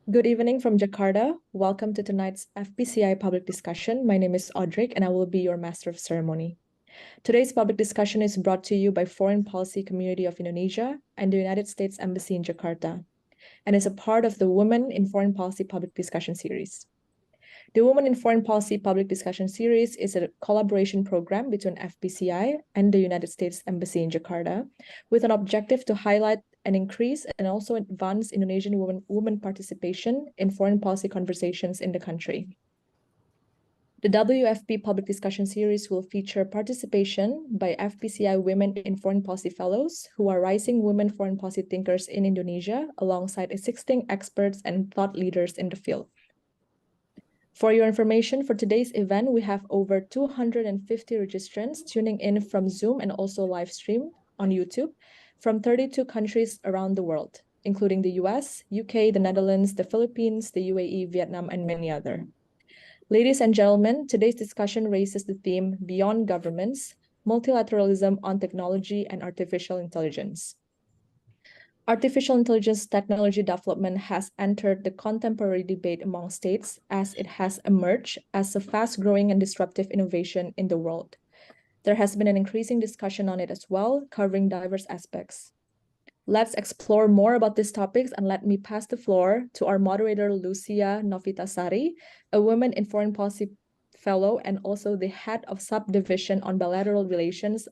Good evening from Jakarta. Welcome to tonight's FPCI public discussion. My name is Audric, and I will be your master of ceremony. Today's public discussion is brought to you by Foreign Policy Community of Indonesia and the United States Embassy in Jakarta, and is a part of the Women in Foreign Policy public discussion series. The Women in Foreign Policy public discussion series is a collaboration program between FPCI and the United States Embassy in Jakarta, with an objective to highlight and increase and also advance Indonesian women participation in foreign policy conversations in the country. The WFP public discussion series will feature participation by FPCI Women in Foreign Policy Fellows, who are rising women foreign policy thinkers in Indonesia, alongside existing experts and thought leaders in the field. For your information, for today's event, we have over 250 registrants tuning in from Zoom and also live stream on YouTube from 32 countries around the world, including the US, UK, the Netherlands, the Philippines, the UAE, Vietnam, and many others. Ladies and gentlemen, today's discussion raises the theme Beyond Governments, Multilateralism on Technology and Artificial Intelligence. Artificial intelligence technology development has entered the contemporary debate among states as it has emerged as a fast-growing and disruptive innovation in the world. There has been an increasing discussion on it as well, covering diverse aspects. Let's explore more about these topics, and let me pass the floor to our moderator, Lucia Novitasari, a woman in foreign policy fellow and also the head of subdivision on bilateral relations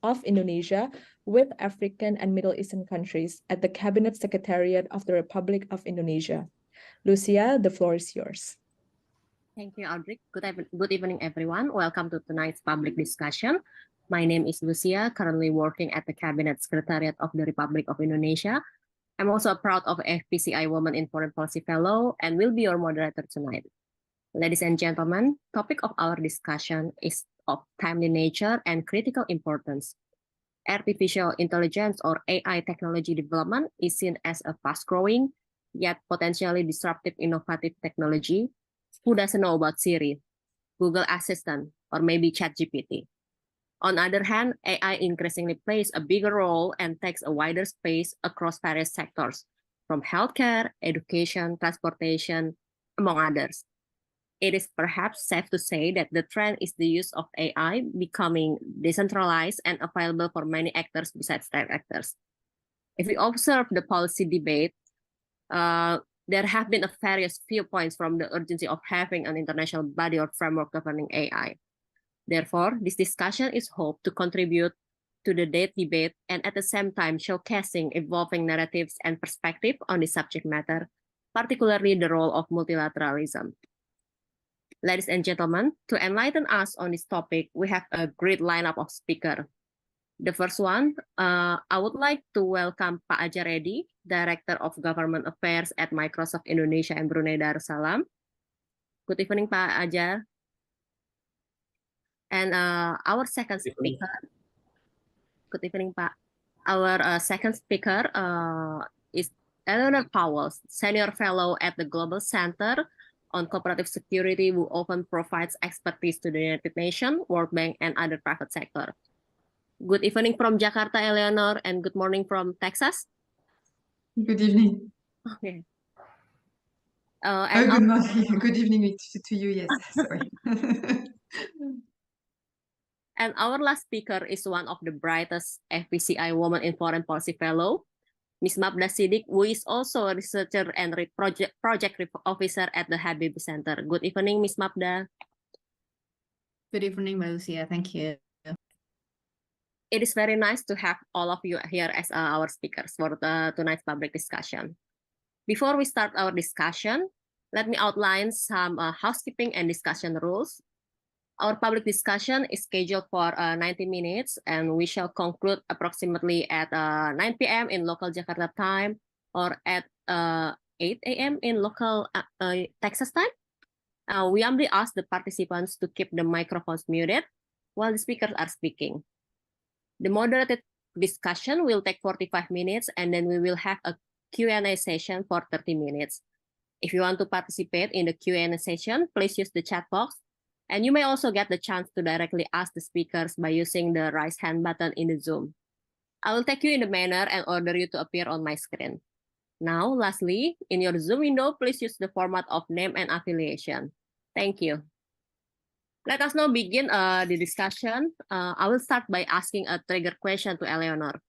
of Indonesia with African and Middle Eastern countries at the Cabinet Secretariat of the Republic of Indonesia. Lucia, the floor is yours. Thank you, Audrey. Good evening, everyone. Welcome to tonight's public discussion. My name is Lucia, currently working at the Cabinet Secretariat of the Republic of Indonesia. I'm also proud of FPCI Women in Foreign Policy Fellow and will be your moderator tonight. Ladies and gentlemen, topic of our discussion is of timely nature and critical importance. Artificial intelligence or AI technology development is seen as a fast-growing, yet potentially disruptive innovative technology. Who doesn't know about Siri, Google Assistant, or maybe ChatGPT? On the other hand, AI increasingly plays a bigger role and takes a wider space across various sectors, from healthcare, education, transportation, among others. It is perhaps safe to say that the trend is the use of AI becoming decentralized and available for many actors besides state actors. If we observe the policy debate, there have been various viewpoints from the urgency of having an international body or framework governing AI. Therefore, this discussion is hoped to contribute to the debate and at the same time showcasing evolving narratives and perspective on the subject matter, particularly the role of multilateralism. Ladies and gentlemen, to enlighten us on this topic, we have a great lineup of speakers. The first one, I would like to welcome Pak Ajar Reddy, Director of Government Affairs at Microsoft Indonesia and Brunei Darussalam. Good evening, Pak Ajar. And our second speaker, good evening, Pak. Our second speaker is Eleanor Powell, Senior Fellow at the Global Center on Cooperative Security, who often provides expertise to the United Nations, World Bank, and other private sector. Good evening from Jakarta, Eleanor, and good morning from Texas. Good evening. Okay. Good morning. Good evening to you. Yes, sorry. And our last speaker is one of the brightest FPCI Women in Foreign Policy Fellow, Ms. Mabda Siddiq, who is also a researcher and project officer at the Habib Center. Good evening, Ms. Mabda. Good evening, Lucia. Thank you. It is very nice to have all of you here as our speakers for tonight's public discussion. Before we start our discussion, let me outline some housekeeping and discussion rules. Our public discussion is scheduled for 90 minutes, and we shall conclude approximately at 9 p.m. in local Jakarta time or at 8 a.m. in local Texas time. We humbly ask the participants to keep the microphones muted while the speakers are speaking. The moderated discussion will take 45 minutes, and then we will have a Q&A session for 30 minutes. If you want to participate in the Q&A session, please use the chat box. And you may also get the chance to directly ask the speakers by using the raise hand button in the Zoom. I will take you in the manner and order you to appear on my screen. Now, lastly, in your Zoom window, please use the format of name and affiliation. Thank you. Let us now begin the discussion. I will start by asking a trigger question to Eleanor.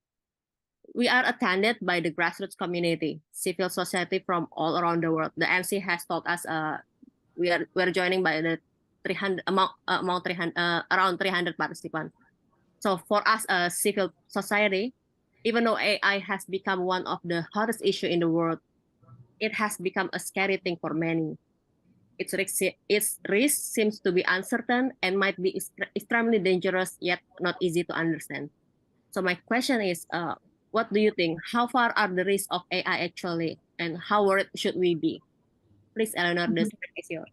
We are attended by the grassroots community, civil society from all around the world. The MC has told us we are joining by the 300 around 300 participants. So for us, civil society, even though AI has become one of the hottest issues in the world, it has become a scary thing for many. Its risk seems to be uncertain and might be extremely dangerous, yet not easy to understand. So my question is, what do you think? How far are the risks of AI actually, and how worried should we be? Please, Eleanor, the stage is yours.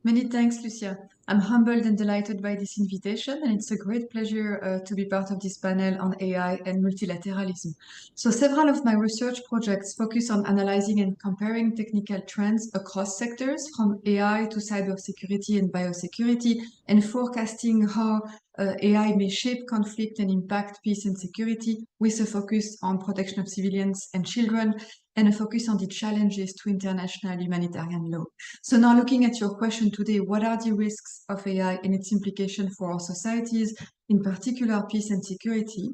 Many thanks, Lucia. I'm humbled and delighted by this invitation, and it's a great pleasure to be part of this panel on AI and multilateralism. So several of my research projects focus on analyzing and comparing technical trends across sectors, from AI to cybersecurity and biosecurity, and forecasting how AI may shape conflict and impact peace and security, with a focus on protection of civilians and children, and a focus on the challenges to international humanitarian law. So now, looking at your question today, what are the risks of AI and its implication for our societies, in particular peace and security?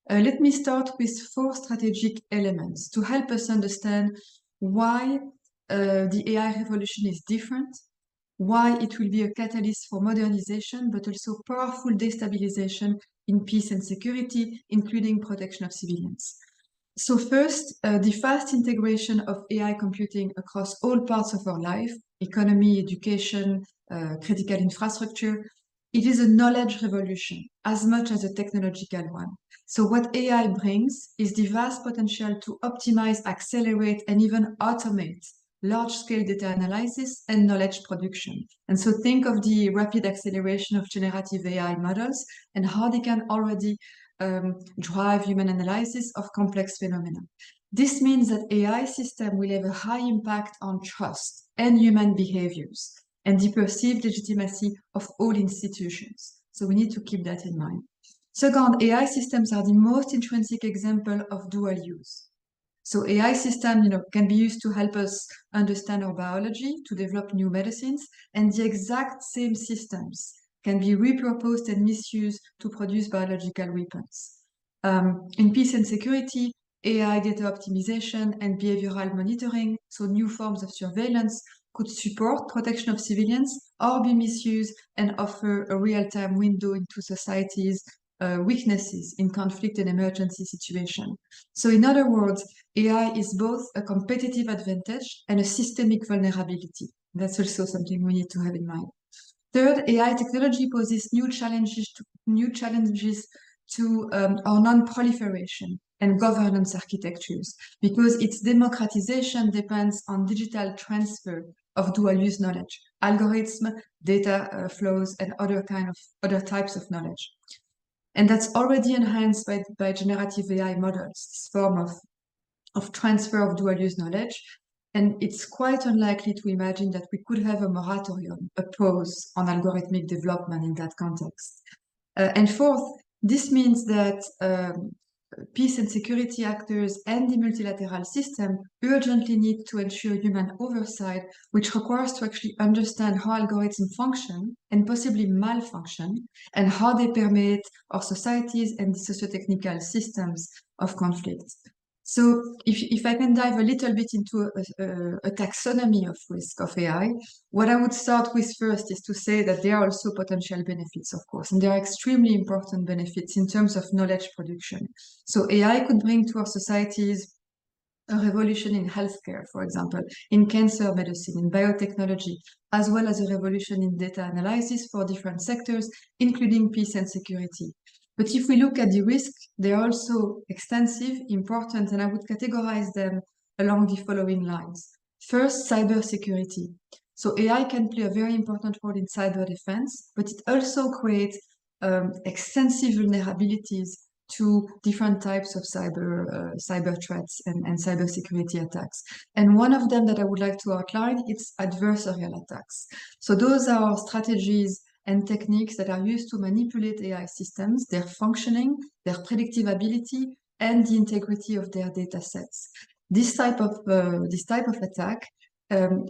Let me start with 4 strategic elements to help us understand why the AI revolution is different, why it will be a catalyst for modernization, but also powerful destabilization in peace and security, including protection of civilians. So first, the fast integration of AI computing across all parts of our life, economy, education, critical infrastructure, it is a knowledge revolution as much as a technological one. So what AI brings is the vast potential to optimize, accelerate, and even automate large-scale data analysis and knowledge production. And so think of the rapid acceleration of generative AI models and how they can already drive human analysis of complex phenomena. This means that AI system will have a high impact on trust and human behaviors and the perceived legitimacy of all institutions. So we need to keep that in mind. Second, AI systems are the most intrinsic example of dual use. So AI systems, can be used to help us understand our biology, to develop new medicines, and the exact same systems can be repurposed and misused to produce biological weapons. In peace and security, AI data optimization and behavioral monitoring, so new forms of surveillance, could support protection of civilians or be misused and offer a real-time window into society's weaknesses in conflict and emergency situation. So in other words, AI is both a competitive advantage and a systemic vulnerability. That's also something we need to have in mind. Third, AI technology poses new challenges to our non-proliferation and governance architectures, because its democratization depends on digital transfer of dual-use knowledge, algorithm, data flows, and other types of knowledge. And that's already enhanced by generative AI models, this form of transfer of dual-use knowledge. And it's quite unlikely to imagine that we could have a moratorium, a pause on algorithmic development in that context. And fourth, this means that peace and security actors and the multilateral system urgently need to ensure human oversight, which requires to actually understand how algorithms function and possibly malfunction, and how they permeate our societies and the socio-technical systems of conflict. So if I can dive a little bit into a taxonomy of risk of AI, what I would start with first is to say that there are also potential benefits, of course, and there are extremely important benefits in terms of knowledge production. So AI could bring to our societies a revolution in healthcare, for example, in cancer medicine, in biotechnology, as well as a revolution in data analysis for different sectors, including peace and security. But if we look at the risks, they are also extensive, important, and I would categorize them along the following lines. First, cybersecurity. So AI can play a very important role in cyber defense, but it also creates extensive vulnerabilities to different types of cyber threats and cybersecurity attacks. And one of them that I would like to outline is adversarial attacks. So those are strategies and techniques that are used to manipulate AI systems, their functioning, their predictive ability, and the integrity of their data sets. this type of attack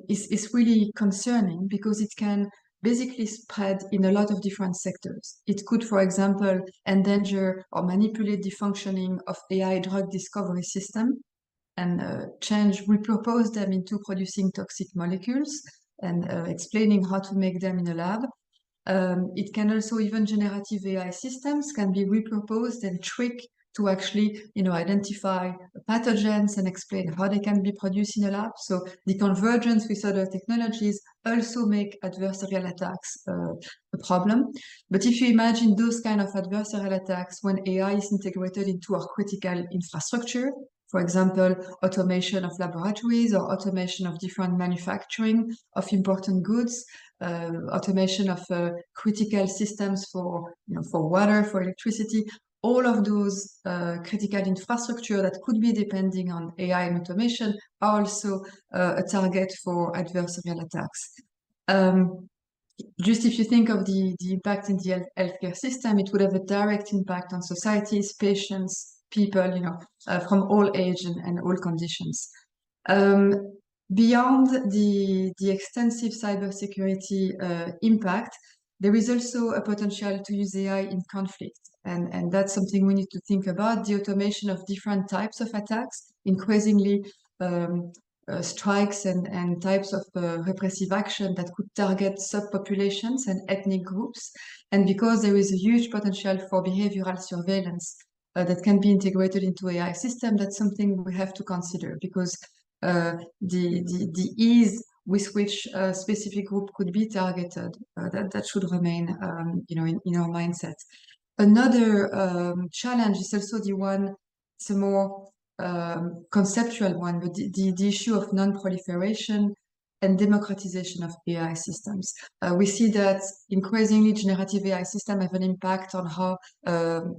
is really concerning because it can basically spread in a lot of different sectors. It could, for example, endanger or manipulate the functioning of AI drug discovery system and repurpose them into producing toxic molecules and explaining how to make them in a lab. It can also, even generative AI systems can be repurposed and tricked to actually, identify pathogens and explain how they can be produced in a lab. So the convergence with other technologies also make adversarial attacks a problem. But if you imagine those kind of adversarial attacks when AI is integrated into our critical infrastructure, for example, automation of laboratories or automation of different manufacturing of important goods, automation of critical systems for water, for electricity, all of those critical infrastructure that could be depending on AI and automation are also a target for adversarial attacks. Just if you think of the impact in the healthcare system, it would have a direct impact on societies, patients, people, from all age and all conditions. Beyond the extensive cybersecurity impact, there is also a potential to use AI in conflict. And that's something we need to think about. The automation of different types of attacks, increasingly strikes and types of repressive action that could target subpopulations and ethnic groups. And because there is a huge potential for behavioral surveillance that can be integrated into AI system, that's something we have to consider, because the ease with which a specific group could be targeted, that should remain, in our mindset. Another challenge is also the one, it's a more conceptual one, but the issue of non-proliferation and democratization of AI systems. We see that increasingly generative AI systems have an impact on how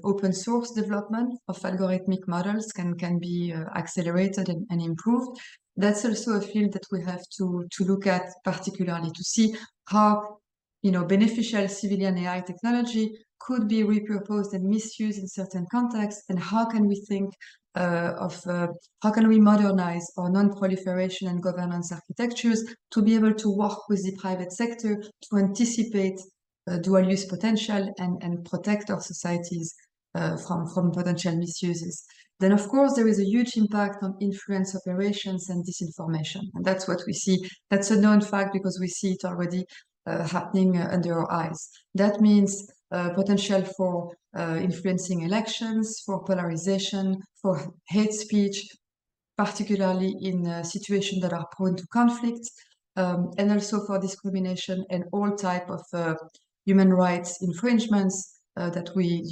open source development of algorithmic models can be accelerated and improved. That's also a field that we have to look at particularly, to see how beneficial civilian AI technology could be repurposed and misused in certain contexts, and how can we think how can we modernize our non-proliferation and governance architectures to be able to work with the private sector to anticipate dual use potential and protect our societies from potential misuses. Then, of course, there is a huge impact on influence operations and disinformation. And that's what we see. That's a known fact because we see it already happening under our eyes. That means potential for influencing elections, for polarization, for hate speech, particularly in situations that are prone to conflict, and also for discrimination and all type of human rights infringements that we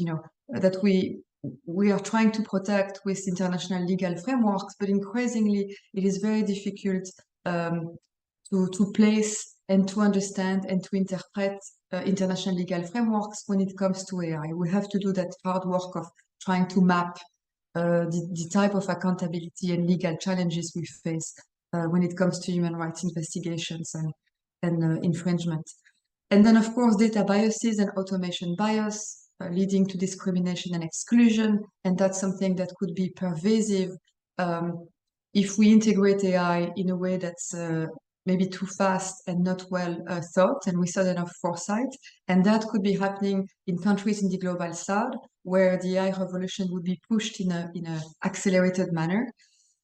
are trying to protect with international legal frameworks, but increasingly it is very difficult to place and to understand and to interpret international legal frameworks when it comes to AI. We have to do that hard work of trying to map the type of accountability and legal challenges we face when it comes to human rights investigations and infringement. And then, of course, data biases and automation bias leading to discrimination and exclusion. And that's something that could be pervasive if we integrate AI in a way that's maybe too fast and not well thought and without enough foresight. And that could be happening in countries in the global south, where the AI revolution would be pushed in a accelerated manner.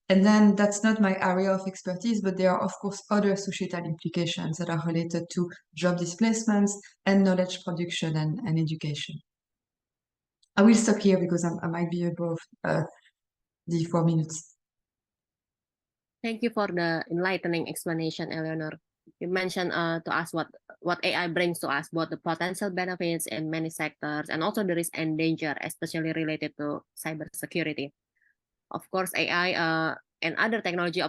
And then that's not my area of expertise, but there are, of course, other societal implications that are related to job displacements and knowledge production and education. I will stop here because I might be above the 4 minutes. Thank you for the enlightening explanation, Eleanor. You mentioned to us what AI brings to us, both the potential benefits in many sectors and also the risk and danger, especially related to cybersecurity. Of course, AI and other technology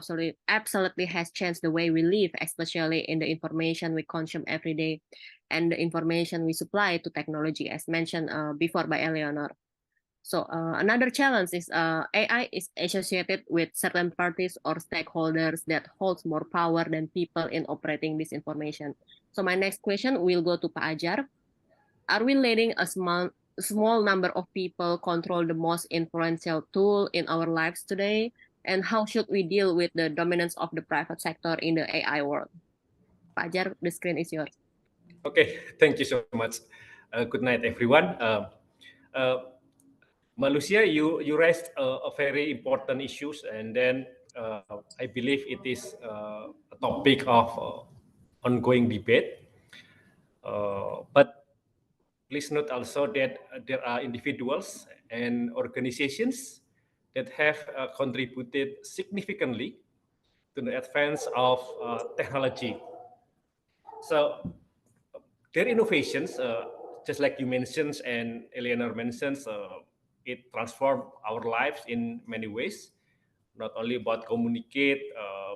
absolutely has changed the way we live, especially in the information we consume every day and the information we supply to technology, as mentioned before by Eleanor. So another challenge is AI is associated with certain parties or stakeholders that holds more power than people in operating this information. So my next question will go to Pak Ajar. Are we letting a small number of people control the most influential tool in our lives today? And how should we deal with the dominance of the private sector in the AI world? Pak Jar, the screen is yours. Okay, thank you so much. Good night, everyone. Malusia, you raised a very important issues, and then I believe it is a topic of ongoing debate. But please note also that there are individuals and organizations that have contributed significantly to the advance of technology. So their innovations, just like you mentioned and Eleanor mentions, it transformed our lives in many ways, not only about communicate,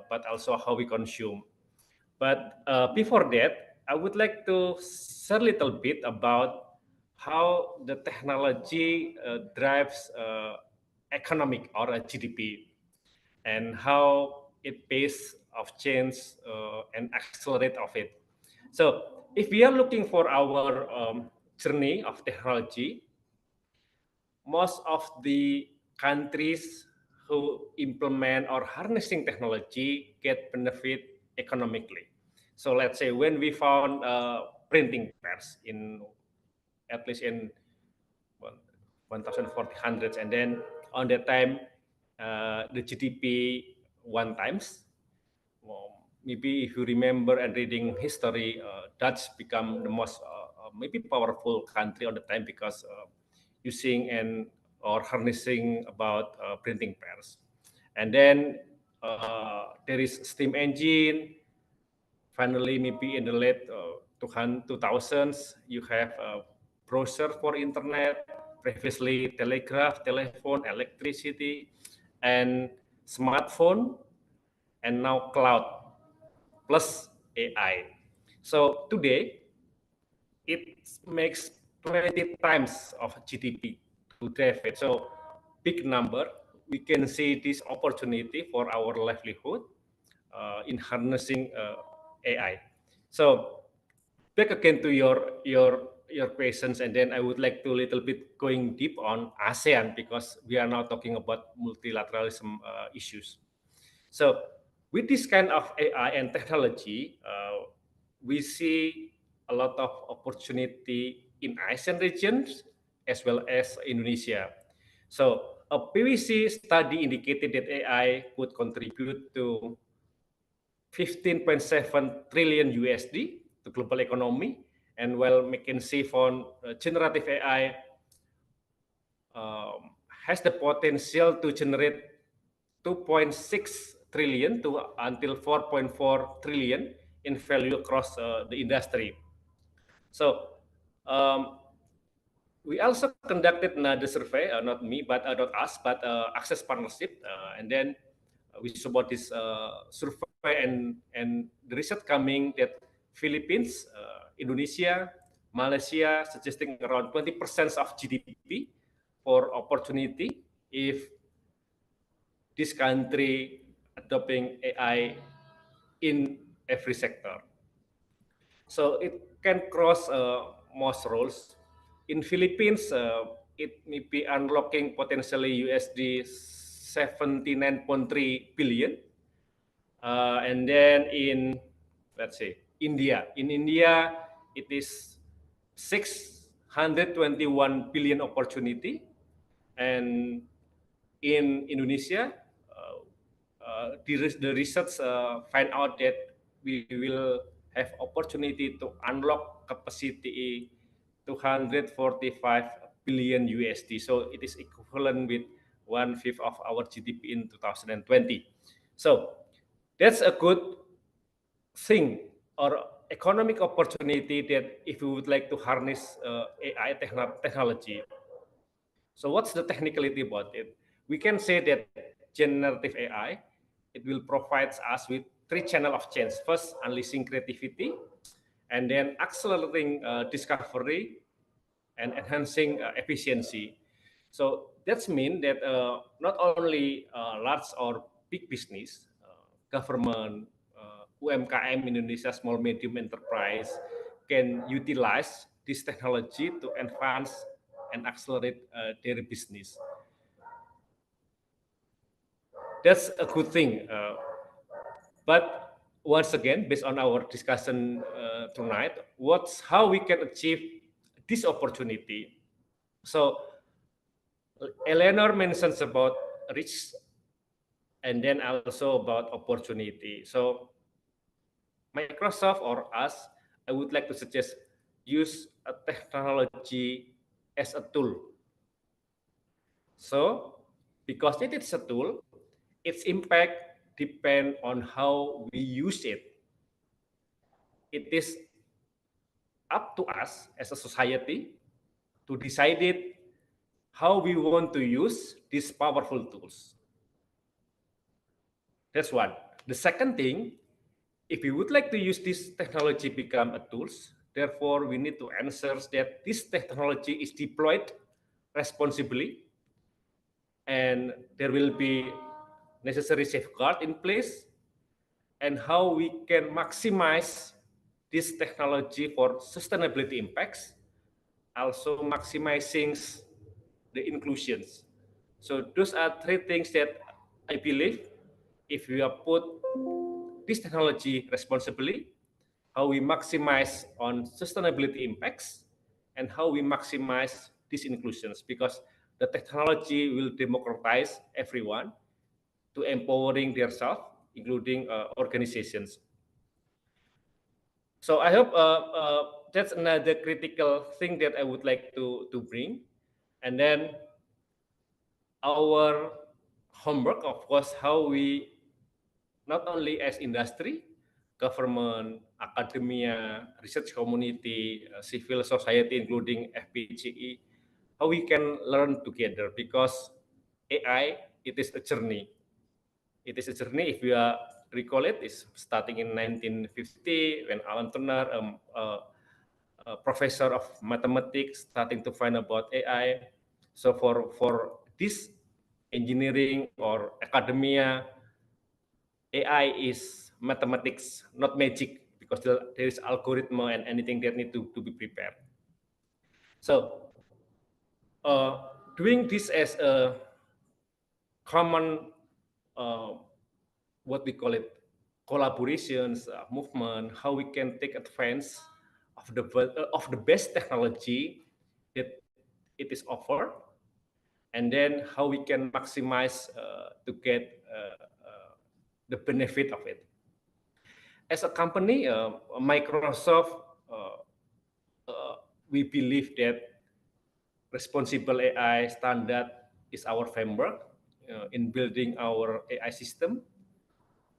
but also how we consume. But before that, I would like to share a little bit about how the technology drives economic or GDP, and how it pace of change and accelerate of it. So if we are looking for our journey of technology, most of the countries who implement or harnessing technology get benefit economically. So let's say when we found printing press in at least in 1400s, and then on that time the GDP one times. Well, maybe if you remember and reading history, Dutch become the most maybe powerful country on the time because using and or harnessing about printing press. And then there is steam engine. Finally, maybe in the late 2000s, you have a browser for internet, previously telegraph, telephone, electricity, and smartphone, and now cloud plus AI. So today, it makes 20 times of GDP to drive it. So big number. We can see this opportunity for our livelihood in harnessing AI. So back again to your questions, and then I would like to little bit going deep on ASEAN because we are now talking about multilateralism issues. So with this kind of AI and technology, we see a lot of opportunity in ASEAN regions as well as Indonesia. So a PwC study indicated that AI could contribute to 15.7 trillion USD to global economy, and while McKinsey found generative AI has the potential to generate 2.6 trillion to until 4.4 trillion in value across the industry. So we also conducted another survey, not me, but not us, but Access Partnership, and then we support this survey and the result coming that Philippines, Indonesia, Malaysia suggesting around 20% of GDP for opportunity if this country adopting AI in every sector. So it can cross most roles. In Philippines, it may be unlocking potentially USD 79.3 billion. And then in, let's say, India. In India, it is 621 billion opportunity. And in Indonesia, the research find out that we will have opportunity to unlock capacity 245 billion USD. So it is equivalent with 1/5 of our GDP in 2020. So that's a good thing or economic opportunity that if we would like to harness AI technology. So what's the technicality about it? We can say that generative AI, it will provide us with three channels of change. First, unleashing creativity, and then accelerating discovery and enhancing efficiency. So that's mean that not only large or big business, government, UMKM Indonesia, small medium enterprise can utilize this technology to advance and accelerate their business. that's a good thing. But once again, based on our discussion tonight, how we can achieve this opportunity. So Eleanor mentions about risk and then also about opportunity. So Microsoft or us, I would like to suggest use a technology as a tool. So because it is a tool, its impact depends on how we use it. It is up to us as a society to decide it how we want to use these powerful tools. That's one. The second thing, if we would like to use this technology become a tools, therefore we need to ensure that this technology is deployed responsibly and there will be necessary safeguard in place and how we can maximize this technology for sustainability impacts, also maximizing the inclusions. So those are three things that I believe if we are put this technology responsibly, how we maximize on sustainability impacts, and how we maximize these inclusions, because the technology will democratize everyone to empowering themselves, including organizations. So I hope that's another critical thing that I would like to bring. And then our homework, of course, how we, not only as industry, government, academia, research community, civil society, including FPGE, how we can learn together, because AI, it is a journey. It is a journey, if you recall it, is starting in 1950 when Alan Turner, a professor of mathematics, starting to find about AI. So for this engineering or academia, AI is mathematics, not magic, because there is algorithm and anything that need to be prepared. So doing this as a common, what we call it, collaborations, movement, how we can take advantage of the best technology that it is offered, and then how we can maximize to get the benefit of it. As a company, Microsoft, we believe that responsible AI standard is our framework in building our AI system.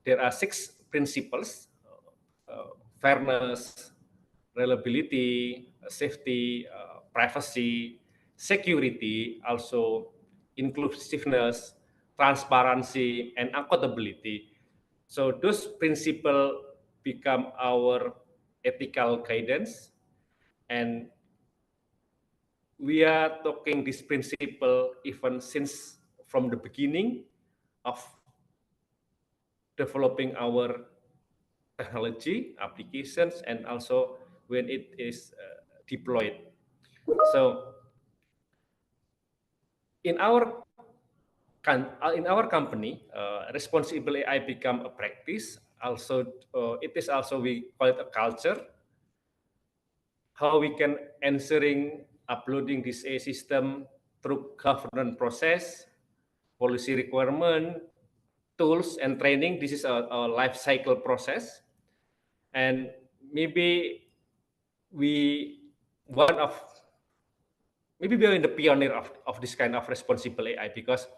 There are 6 principles: fairness, reliability, safety, privacy, security, also inclusiveness, transparency, and accountability. So those principles become our ethical guidance, and we are talking this principle even since from the beginning of developing our technology applications, and also when it is deployed. So in our company, responsible AI become a practice. Also, it is also, we call it a culture. How we can answering uploading this AI system through governance process, policy requirement, tools, and training. This is a life cycle process, and maybe we one of maybe we are in the pioneer of this kind of responsible AI, because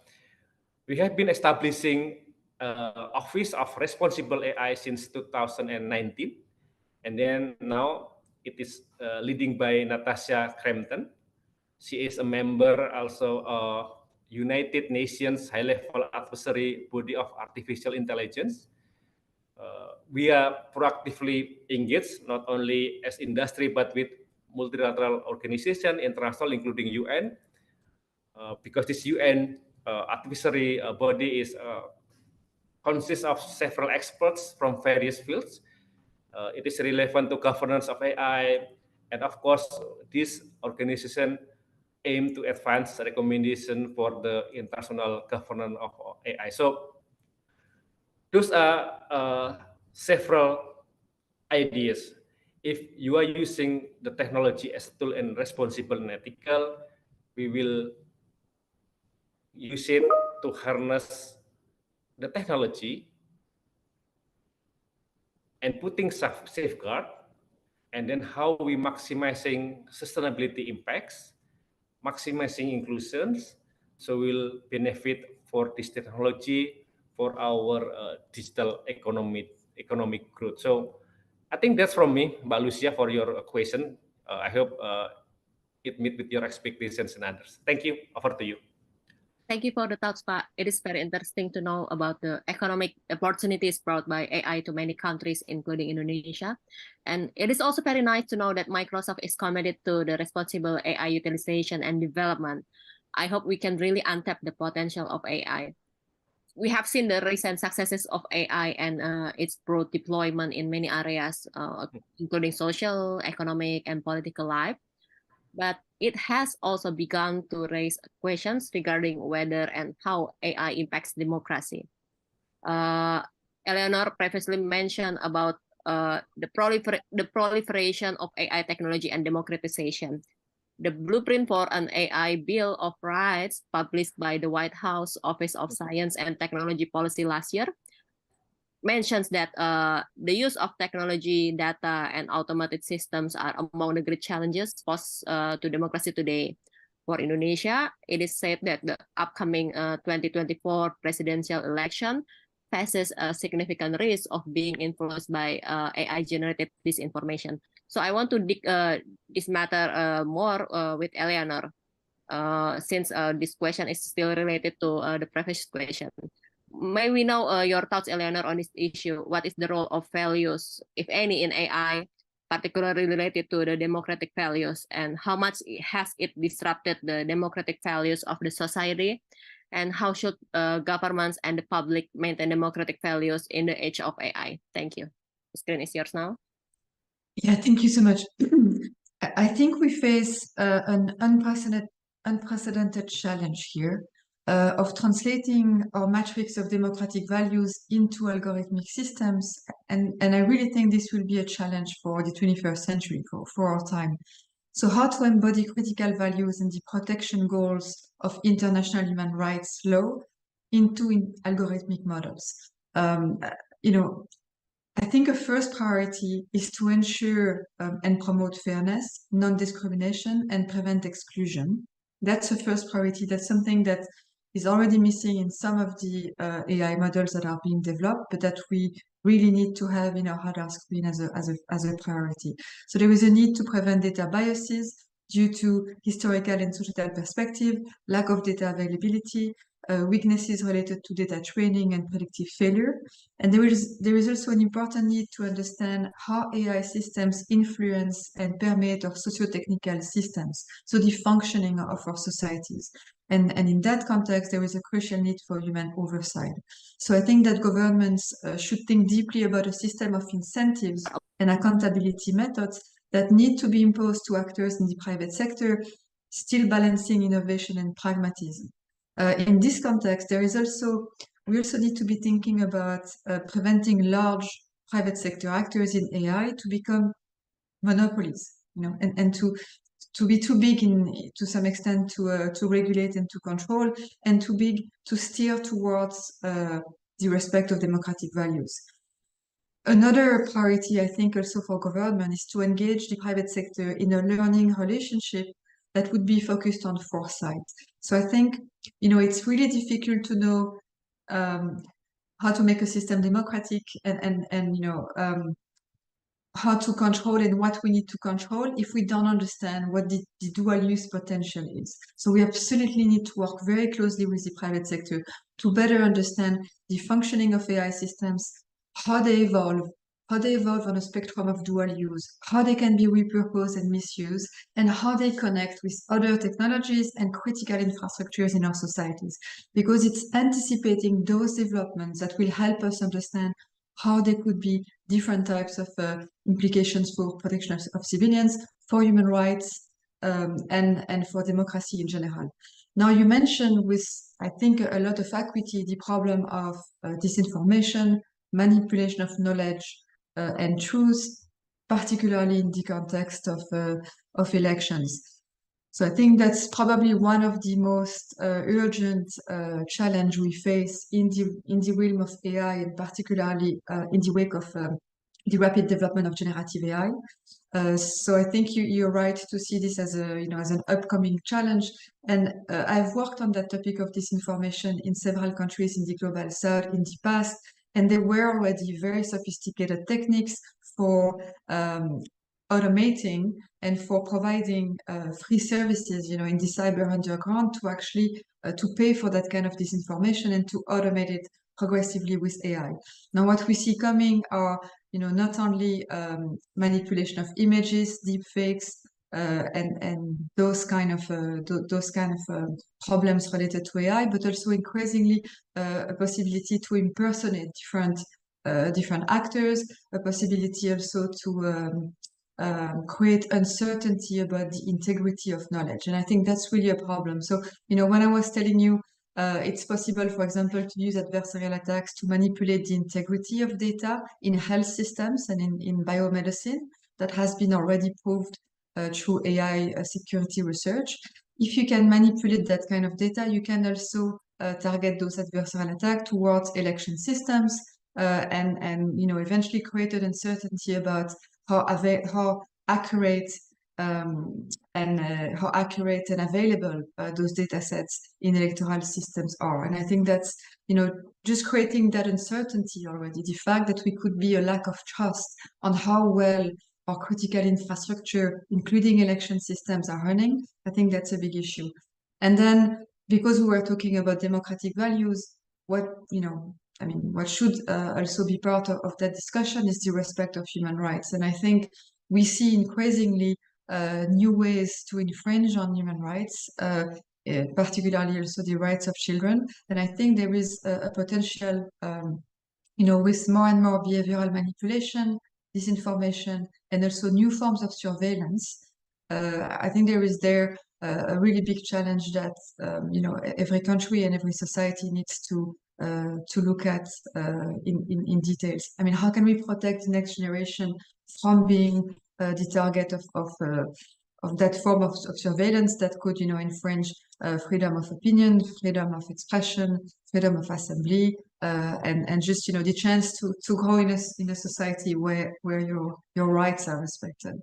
we have been establishing Office of Responsible AI since 2019, and then now it is leading by Natasha Crampton. She is a member also of United Nations High-Level Advisory Body of Artificial Intelligence. We are proactively engaged not only as industry but with multilateral organization, international, including UN, because this UN advisory body is consists of several experts from various fields. It is relevant to governance of AI, and of course, this organization aim to advance recommendation for the international governance of AI. So those are several ideas. If you are using the technology as a tool and responsible and ethical, we will use it to harness the technology and putting safeguard, and then how we maximizing sustainability impacts, maximizing inclusions, so we'll benefit for this technology for our digital economic growth. So I think that's from me, Mbak Lucia, for your question. I hope it meet with your expectations and others. Thank you. Over to you. Thank you for the thoughts, Pak. It is very interesting to know about the economic opportunities brought by AI to many countries, including Indonesia. And it is also very nice to know that Microsoft is committed to the responsible AI utilization and development. I hope we can really untap the potential of AI. We have seen the recent successes of AI and its broad deployment in many areas, including social, economic, and political life. But it has also begun to raise questions regarding whether and how AI impacts democracy. Eleanor previously mentioned about the proliferation of AI technology and democratization. The blueprint for an AI Bill of Rights published by the White House Office of Science and Technology Policy last year mentions that the use of technology, data, and automated systems are among the great challenges posed to democracy today. For Indonesia, it is said that the upcoming 2024 presidential election faces a significant risk of being influenced by AI-generated disinformation. So I want to dig this matter more with Eleanor, since this question is still related to the previous question. May we know your thoughts, Eleanor, on this issue? What is the role of values, if any, in AI, particularly related to the democratic values, and how much has it disrupted the democratic values of the society? And how should governments and the public maintain democratic values in the age of AI? Thank you. The screen is yours now. Yeah, thank you so much. I think we face an unprecedented challenge here of translating our matrix of democratic values into algorithmic systems. And I really think this will be a challenge for the 21st century, for our time. So how to embody critical values and the protection goals of international human rights law into algorithmic models. I think a first priority is to ensure and promote fairness, non-discrimination, and prevent exclusion. That's a first priority. That's something that is already missing in some of the AI models that are being developed, but that we really need to have in our radar screen as a priority. So there is a need to prevent data biases due to historical and societal perspective, lack of data availability, weaknesses related to data training and predictive failure. And there is also an important need to understand how AI systems influence and permeate our socio-technical systems, so the functioning of our societies. And in that context, there is a crucial need for human oversight. So I think that governments should think deeply about a system of incentives and accountability methods that need to be imposed to actors in the private sector, still balancing innovation and pragmatism. In this context, we also need to be thinking about preventing large private sector actors in AI to become monopolies, and to be too big to some extent to regulate and to control, and too big to steer towards the respect of democratic values. Another priority, I think, also for government is to engage the private sector in a learning relationship that would be focused on foresight. So I think, it's really difficult to know how to make a system democratic and how to control and what we need to control if we don't understand what the dual use potential is. So we absolutely need to work very closely with the private sector to better understand the functioning of AI systems, how they evolve on a spectrum of dual use, how they can be repurposed and misused, and how they connect with other technologies and critical infrastructures in our societies. Because it's anticipating those developments that will help us understand how there could be different types of implications for protection of civilians, for human rights, and for democracy in general. Now, you mentioned with, I think, a lot of acuity, the problem of disinformation, manipulation of knowledge and truth, particularly in the context of elections. So I think that's probably one of the most urgent challenge we face in the realm of AI, and particularly in the wake of the rapid development of generative AI. So I think you're right to see this as as an upcoming challenge. And I've worked on that topic of disinformation in several countries in the global south in the past, and there were already very sophisticated techniques for automating and for providing free services, in the cyber underground to actually to pay for that kind of disinformation and to automate it progressively with AI. Now, what we see coming are, not only manipulation of images, deepfakes, and those kind of problems related to AI, but also increasingly a possibility to impersonate different actors, a possibility also to create uncertainty about the integrity of knowledge. And I think that's really a problem. So, when I was telling you it's possible, for example, to use adversarial attacks to manipulate the integrity of data in health systems and in biomedicine, that has been already proved through AI security research. If you can manipulate that kind of data, you can also target those adversarial attacks towards election systems and eventually create an uncertainty about how accurate how accurate and available those data sets in electoral systems are. And I think that's, just creating that uncertainty already, the fact that we could be a lack of trust on how well our critical infrastructure, including election systems, are running. I think that's a big issue. And then, because we were talking about democratic values, what should also be part of that discussion is the respect of human rights. And I think we see increasingly new ways to infringe on human rights, particularly also the rights of children. And I think there is a potential, with more and more behavioral manipulation, disinformation, and also new forms of surveillance. I think there is a really big challenge that every country and every society needs to look at in details. I mean, how can we protect the next generation from being the target of that form of surveillance that could, infringe freedom of opinion, freedom of expression, freedom of assembly, and just, the chance to grow in a society where your rights are respected.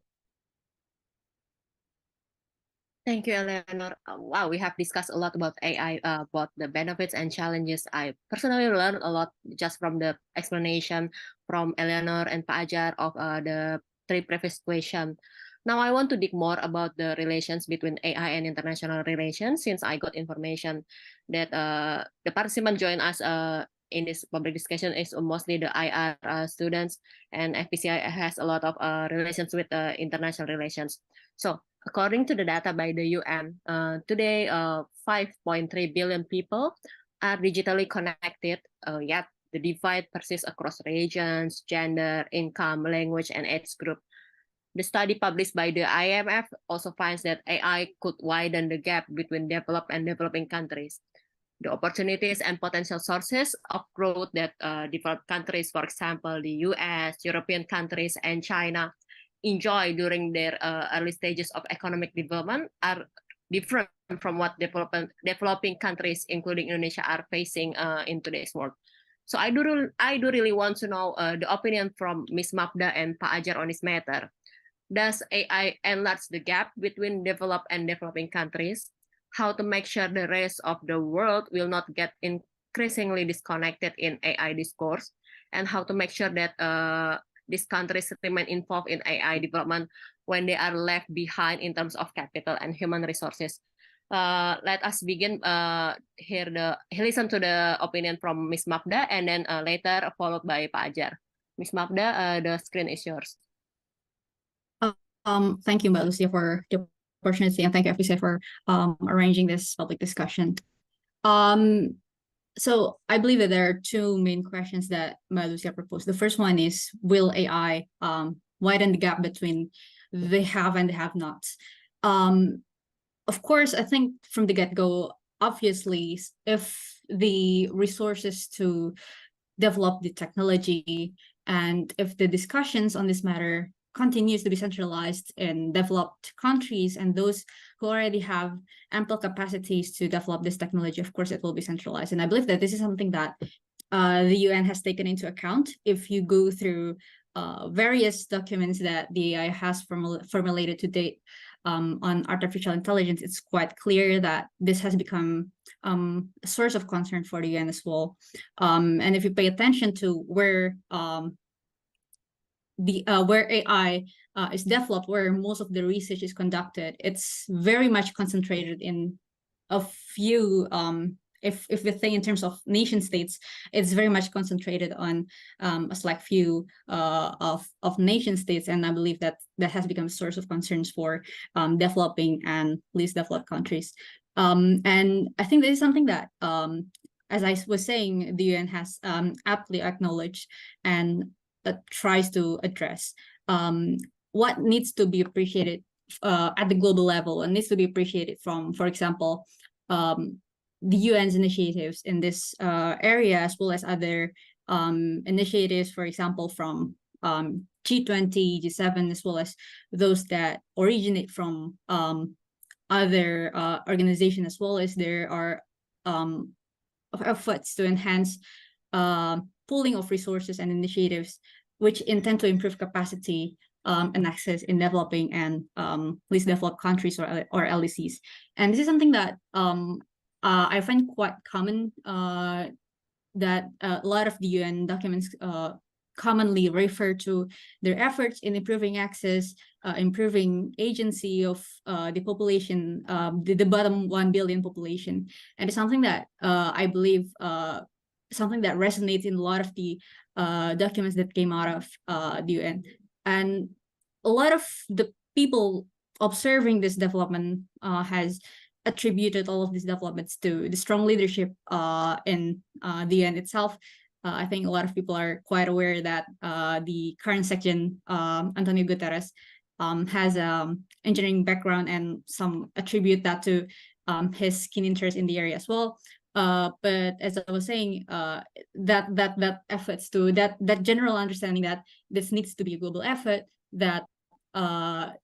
Thank you, Eleanor. Wow, we have discussed a lot about AI, about the benefits and challenges. I personally learned a lot just from the explanation from Eleanor and Pak Ajar of the three previous questions. Now I want to dig more about the relations between AI and international relations, since I got information that the participant joined us in this public discussion is mostly the IR students, and FPCI has a lot of relations with international relations. So, according to the data by the UN, today 5.3 billion people are digitally connected, yet the divide persists across regions, gender, income, language, and age group. The study published by the IMF also finds that AI could widen the gap between developed and developing countries. The opportunities and potential sources of growth that developed countries, for example, the US, European countries, and China, enjoy during their early stages of economic development are different from what developing countries, including Indonesia, are facing in today's world. So I do really want to know the opinion from Ms. Mafda and Pak Ajar on this matter. Does AI enlarge the gap between developed and developing countries? How to make sure the rest of the world will not get increasingly disconnected in AI discourse? And how to make sure that these countries remain involved in AI development when they are left behind in terms of capital and human resources. Let us begin listen to the opinion from Ms. Mafda, and then later followed by Pak Ajar. Ms. Mafda, the screen is yours. Thank you, Mbak Lucia, for the opportunity, and thank you, FPCI, for arranging this public discussion. So I believe that there are two main questions that Lucia proposed. The first one is, will AI widen the gap between the have and the have-nots? Of course, I think from the get-go, obviously, if the resources to develop the technology and if the discussions on this matter continues to be centralized in developed countries and those who already have ample capacities to develop this technology, of course, it will be centralized. And I believe that this is something that the UN has taken into account. If you go through various documents that the AI has formulated to date on artificial intelligence, it's quite clear that this has become a source of concern for the UN as well. And if you pay attention to where AI is developed, where most of the research is conducted, it's very much concentrated in a few if we think in terms of nation states, it's very much concentrated on a select few of nation states, and I believe that has become a source of concerns for developing and least developed countries. And I think this is something that, as I was saying, the UN has aptly acknowledged and tries to address what needs to be appreciated at the global level and needs to be appreciated from, for example, the UN's initiatives in this area, as well as other initiatives, for example, from G20, G7, as well as those that originate from other organizations, as well as there are efforts to enhance pooling of resources and initiatives which intend to improve capacity and access in developing and least developed countries or LDCs. And this is something that I find quite common, that a lot of the UN documents commonly refer to their efforts in improving access, improving agency of the population, the bottom 1 billion population. And it's something that I believe something that resonates in a lot of the documents that came out of the UN. And a lot of the people observing this development has attributed all of these developments to the strong leadership in the UN itself. I think a lot of people are quite aware that the current section, Antonio Guterres, has an engineering background, and some attribute that to his keen interest in the area as well. But as I was saying, that efforts to that general understanding that this needs to be a global effort, that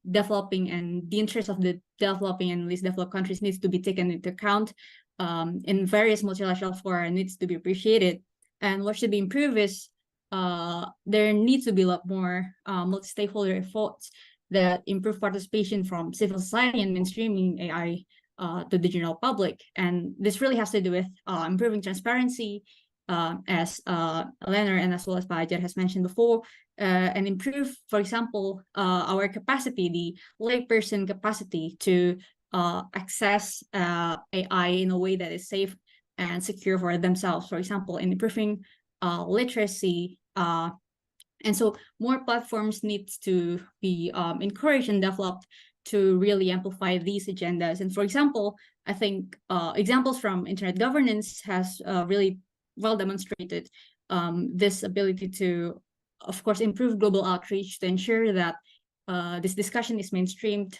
developing and the interest of the developing and least developed countries needs to be taken into account in various multilateral fora, needs to be appreciated. And what should be improved is there needs to be a lot more multi-stakeholder efforts that improve participation from civil society and mainstreaming AI to the general public. And this really has to do with improving transparency, as Leonard and as well as Bajar has mentioned before, and improve, for example, our capacity, the layperson capacity to access AI in a way that is safe and secure for themselves, for example, in improving literacy. And so more platforms need to be encouraged and developed to really amplify these agendas. And for example, I think examples from internet governance has really well demonstrated this ability to, of course, improve global outreach to ensure that this discussion is mainstreamed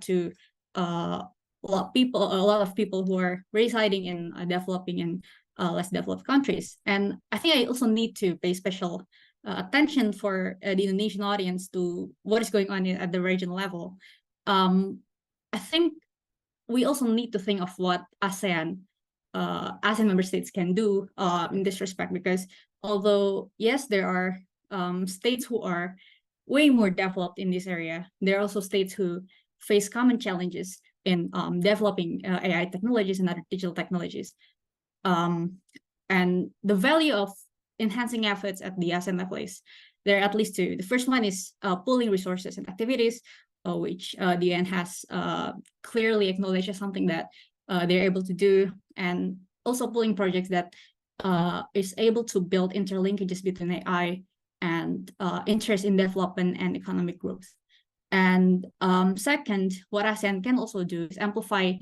to a lot of people who are residing in developing and less developed countries. And I think I also need to pay special attention for the Indonesian audience to what is going on at the regional level. I think we also need to think of what ASEAN member states can do in this respect, because although, yes, there are states who are way more developed in this area, there are also states who face common challenges in developing AI technologies and other digital technologies. And the value of enhancing efforts at the ASEAN level is there are at least two. The first one is pooling resources and activities, which the UN has clearly acknowledged as something that they're able to do, and also pooling projects that is able to build interlinkages between AI and interest in development and economic growth. And second, what ASEAN can also do is amplify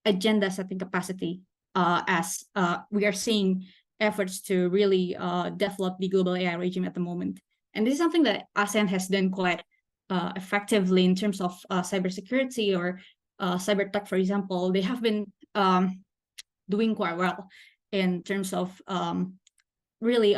agenda setting capacity, as we are seeing efforts to really develop the global AI regime at the moment. And this is something that ASEAN has done quite effectively in terms of cybersecurity or cyber tech, for example. They have been doing quite well in terms of really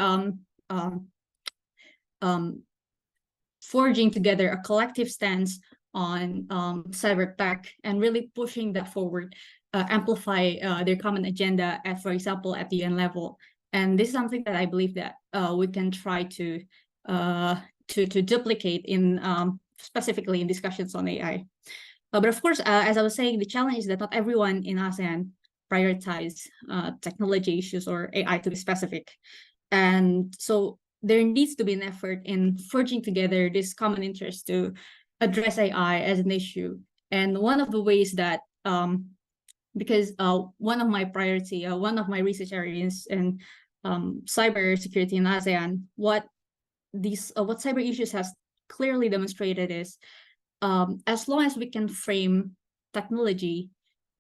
forging together a collective stance on cyber tech and really pushing that forward, amplify their common agenda at, for example, at the UN level. And this is something that I believe that we can try to duplicate in specifically in discussions on AI. But of course, as I was saying, the challenge is that not everyone in ASEAN prioritize technology issues or AI to be specific. And so there needs to be an effort in forging together this common interest to address AI as an issue. And one of the ways that, because one of my priority, one of my research areas in cybersecurity in ASEAN, what cyber issues has clearly demonstrated is as long as we can frame technology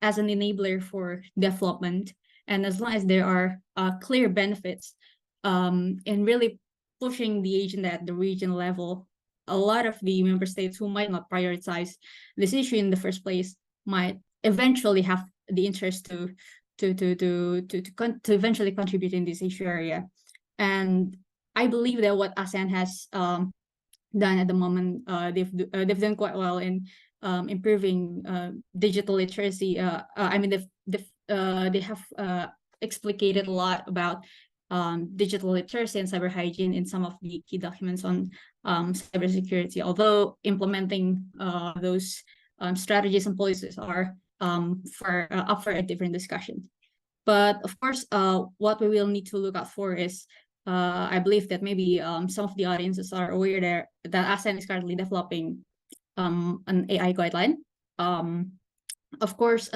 as an enabler for development, and as long as there are clear benefits in really pushing the agenda at the regional level, a lot of the member states who might not prioritize this issue in the first place might eventually have the interest to eventually contribute in this issue area. And I believe that what ASEAN has done at the moment, they've done quite well in improving digital literacy. I mean, they have explicated a lot about digital literacy and cyber hygiene in some of the key documents on cybersecurity, although implementing those strategies and policies are up for a different discussion. But of course, what we will need to look out for is, I believe that maybe some of the audiences are aware that ASEAN is currently developing an AI guideline. Of course,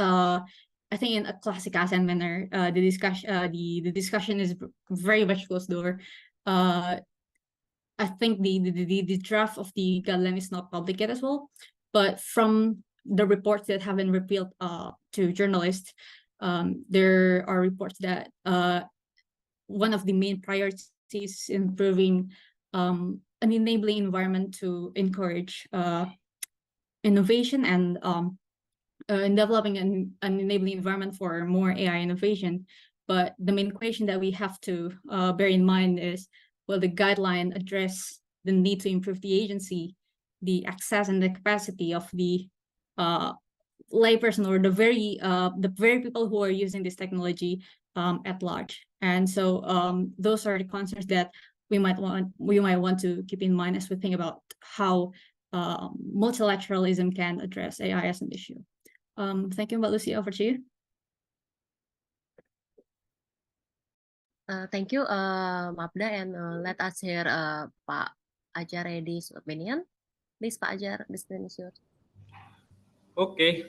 I think in a classic ASEAN manner, the discussion is very much closed door. I think the draft of the guideline is not public yet as well, but from the reports that have been revealed to journalists, there are reports that one of the main priorities is improving an enabling environment to encourage innovation and in developing an enabling environment for more AI innovation. But the main question that we have to bear in mind is, will the guideline address the need to improve the agency, the access and the capacity of the layperson or the very people who are using this technology at large? And so those are the concerns that we might want to keep in mind as we think about how multilateralism can address AI as an issue. Thank you, Mbak Lucy. Over to you. Thank you, Mapda, and let us hear Pak Ajar Reddy's opinion. Please, Pak Ajar, the screen is yours. Okay.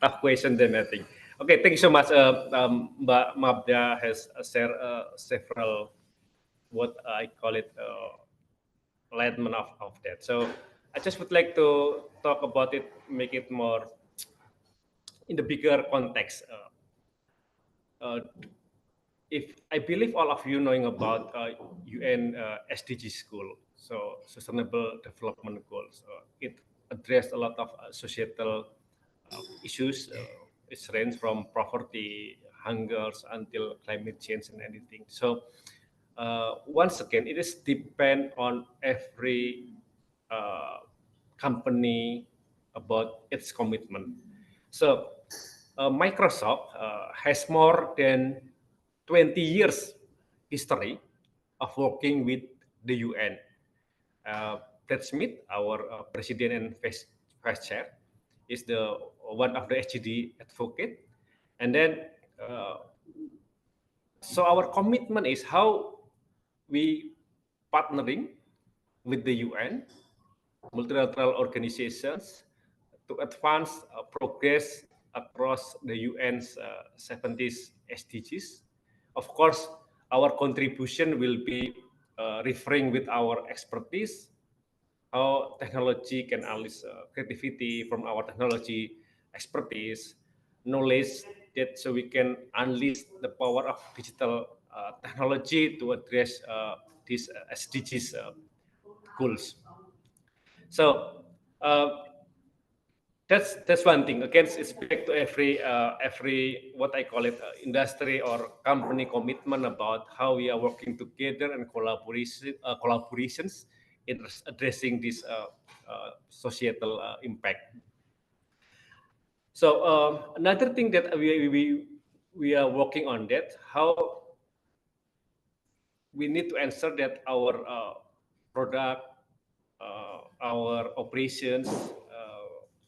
Tough question then, I think. Okay, thank you so much. Mbak Mapda has shared several, what I call it, enlightenment of that. So I just would like to talk about it, make it more in the bigger context. If I believe all of you knowing about UN SDG goal, so Sustainable Development Goals, it addressed a lot of societal issues. It's range from poverty, hungers, until climate change and anything. So once again, it is depend on every company about its commitment. So Microsoft has more than 20 years history of working with the UN. Brad Smith, our president and vice chair, is the one of the SDG advocate. And then, so our commitment is how we partnering with the UN, multilateral organizations, to advance progress across the UN's 70 SDGs. Of course, our contribution will be referring with our expertise, how technology can unleash creativity from our technology expertise, knowledge that so we can unleash the power of digital technology to address these SDGs goals. So that's one thing. Again, it's back to every what I call it industry or company commitment about how we are working together and collaborations in addressing this societal impact. So another thing that we are working on that how we need to ensure that our product, our operations,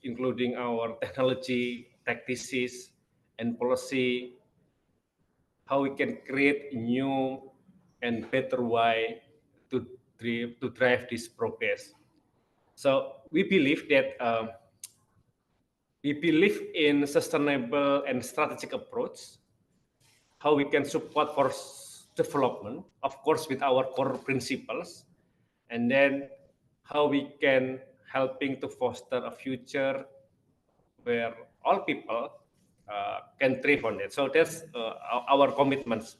including our technology practices and policy, how we can create new and better way to drive this progress. So we believe that we believe in sustainable and strategic approach, how we can support for development, of course, with our core principles, and then how we can helping to foster a future where all people can thrive on it. So that's our commitments.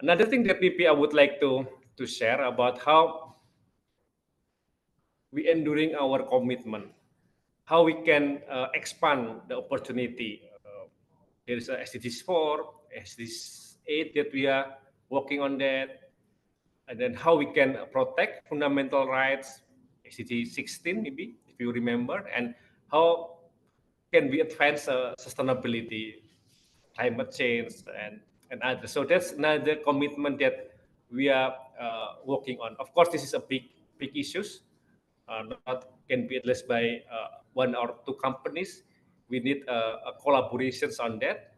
Another thing that maybe I would like to share about how we enduring our commitment, how we can expand the opportunity. There is a SDGs 4, SDGs 8 that we are working on that, and then how we can protect fundamental rights, SDG 16 maybe, if you remember, and how can we advance sustainability, climate change, and others. So that's another commitment that we are working on. Of course, this is a big issues, not can be addressed by one or two companies. We need a collaborations on that.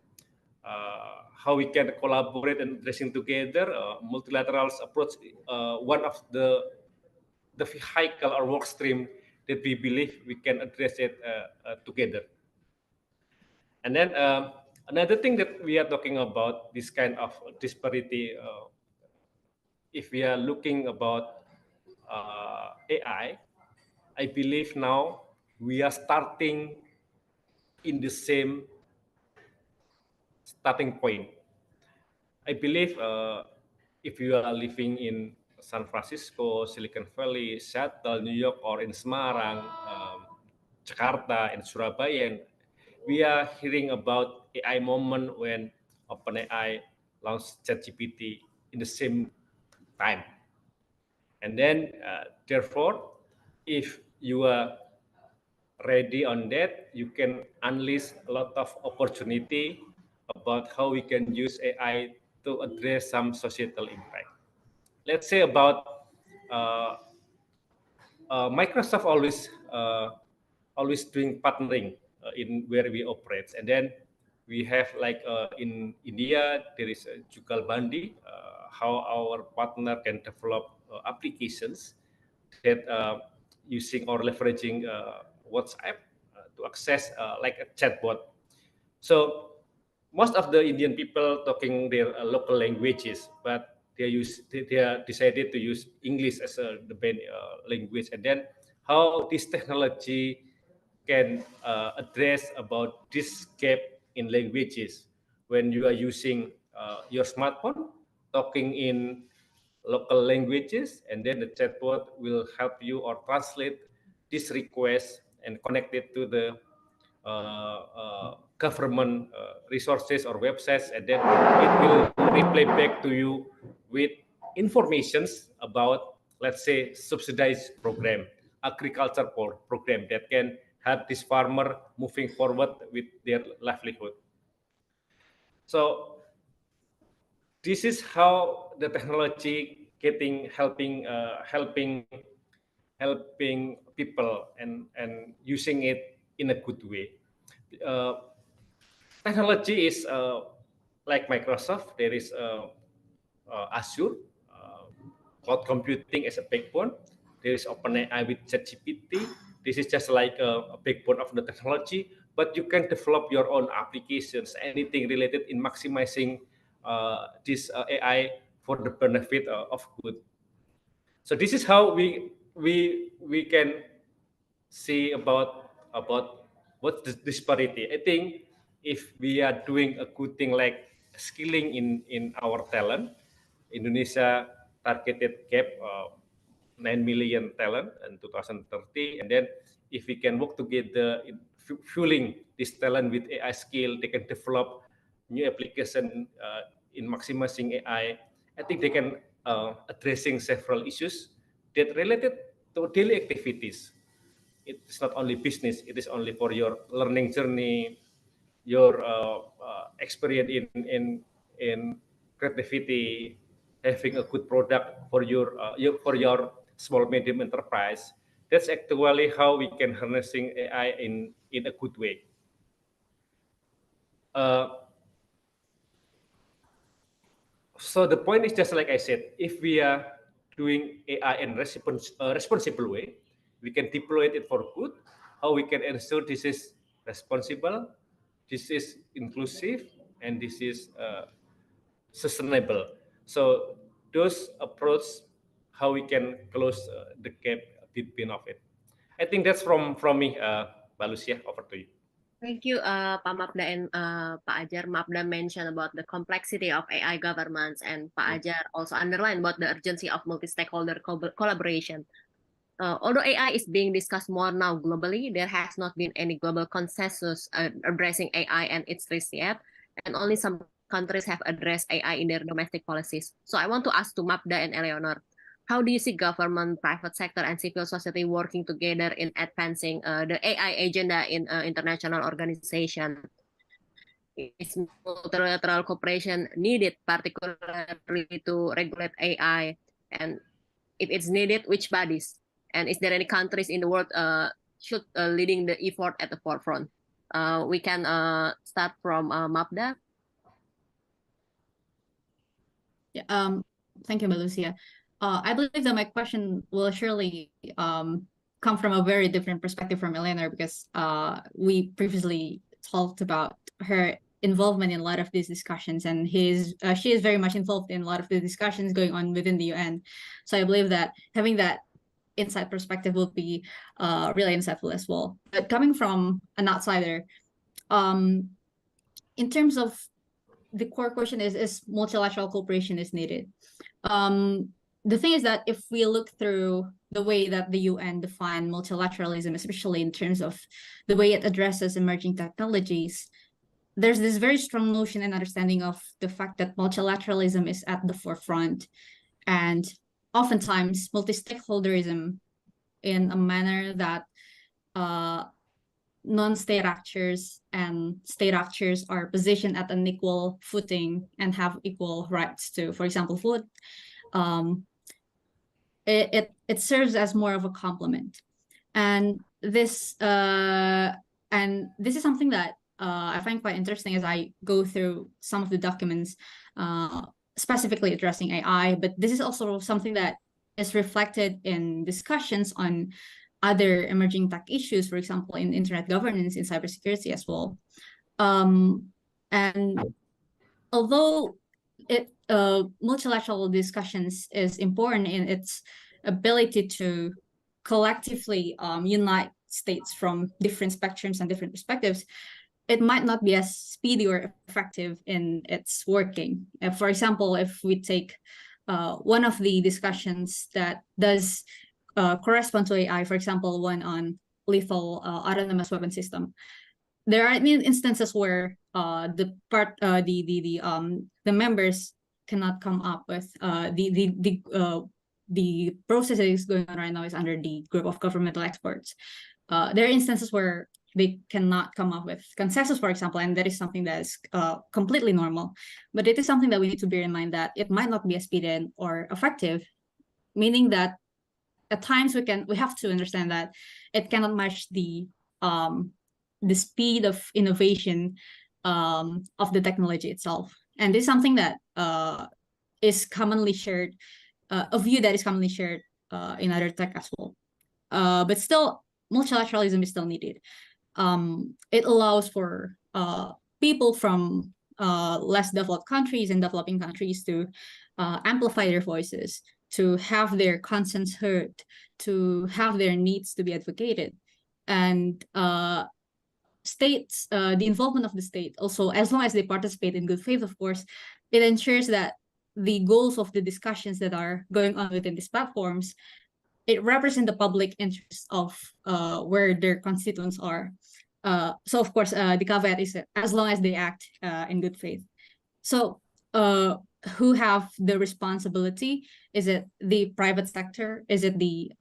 How we can collaborate and addressing together multilateral approach, one of the vehicle or work stream that we believe we can address it together. And then another thing that we are talking about this kind of disparity, if we are looking about I believe now we are starting in the same starting point. I believe if you are living in San Francisco, Silicon Valley, Seattle, New York, or in Semarang, Jakarta, and Surabaya, and we are hearing about AI moment when OpenAI launched ChatGPT in the same time. And then, therefore, if you are ready on that, you can unleash a lot of opportunity about how we can use AI to address some societal impact. Let's say about Microsoft always doing partnering in where we operate, and then we have like in India there is Jugal Bandi, how our partner can develop applications that using or leveraging WhatsApp to access like a chatbot. So most of the Indian people talking their local languages, but they are decided to use English as the main language. And then how this technology can address about this gap in languages when you are using your smartphone talking in local languages, and then the chatbot will help you or translate this request and connect it to the government resources or websites, and then it will replay back to you with informations about, let's say, subsidized program, agriculture program that can help this farmer moving forward with their livelihood. So this is how the technology helping people and using it in a good way. Technology is like Microsoft. There is Azure, cloud computing as a backbone. There is OpenAI with ChatGPT. This is just like a backbone of the technology, but you can develop your own applications, anything related in maximizing this AI for the benefit of good. So this is how we can see about what's the disparity. I think if we are doing a good thing like skilling in our talent, Indonesia targeted gap 9 million talent in 2030, and then if we can work together in fueling this talent with AI skill, they can develop new application in maximizing AI. I think they can addressing several issues that related to daily activities. It's not only business, it is only for your learning journey, your experience in creativity, having a good product for your small medium enterprise. That's actually how we can harnessing AI in a good way. So the point is just like I said, if we are doing AI in responsible way, we can deploy it for good. How we can ensure this is responsible, this is inclusive, and this is sustainable. So those approach how we can close the gap between of it. I think that's from me, Mbak Lucia. Over to you. Thank you, Pak Mapda and Pak Ajar. Mapda mentioned about the complexity of AI governments, and Pak Ajar also underlined about the urgency of multi-stakeholder collaboration. Although AI is being discussed more now globally, there has not been any global consensus addressing AI and its risks yet, and only some countries have addressed AI in their domestic policies. So I want to ask to Mapda and Eleonor, how do you see government, private sector, and civil society working together in advancing the AI agenda in international organization? Is multilateral cooperation needed, particularly to regulate AI? And if it's needed, which bodies? And is there any countries in the world should leading the effort at the forefront? We can start from Mapda. Yeah, thank you, Lucia. I believe that my question will surely come from a very different perspective from Eleanor, because we previously talked about her involvement in a lot of these discussions, and she is very much involved in a lot of the discussions going on within the UN. So I believe that having that inside perspective will be really insightful as well. But coming from an outsider, in terms of the core question is multilateral cooperation is needed. The thing is that if we look through the way that the UN define multilateralism, especially in terms of the way it addresses emerging technologies, there's this very strong notion and understanding of the fact that multilateralism is at the forefront, and oftentimes multi-stakeholderism in a manner that non-state actors and state actors are positioned at an equal footing and have equal rights to, for example, food. It serves as more of a complement, and this is something that I find quite interesting as I go through some of the documents specifically addressing AI. But this is also something that is reflected in discussions on other emerging tech issues, for example, in internet governance, in cybersecurity as well. And although multilateral discussions is important in its ability to collectively unite states from different spectrums and different perspectives, it might not be as speedy or effective in its working. For example, if we take one of the discussions that does correspond to AI, for example, one on lethal autonomous weapon system, there are instances where the members cannot come up with the processes going on right now is under the group of governmental experts. There are instances where they cannot come up with consensus, for example, and that is something that is completely normal. But it is something that we need to bear in mind, that it might not be as speedy or effective, meaning that at times we have to understand that it cannot match the speed of innovation of the technology itself. And this is something that is commonly shared, a view that is commonly shared in other tech as well. But still, multilateralism is still needed. It allows for people from less developed countries and developing countries to amplify their voices, to have their concerns heard, to have their needs to be advocated. And states, the involvement of the state also, as long as they participate in good faith, of course, it ensures that the goals of the discussions that are going on within these platforms it represents the public interest of where their constituents are. So of course, the caveat is that as long as they act in good faith. So who have the responsibility? Is it the private sector? Is it the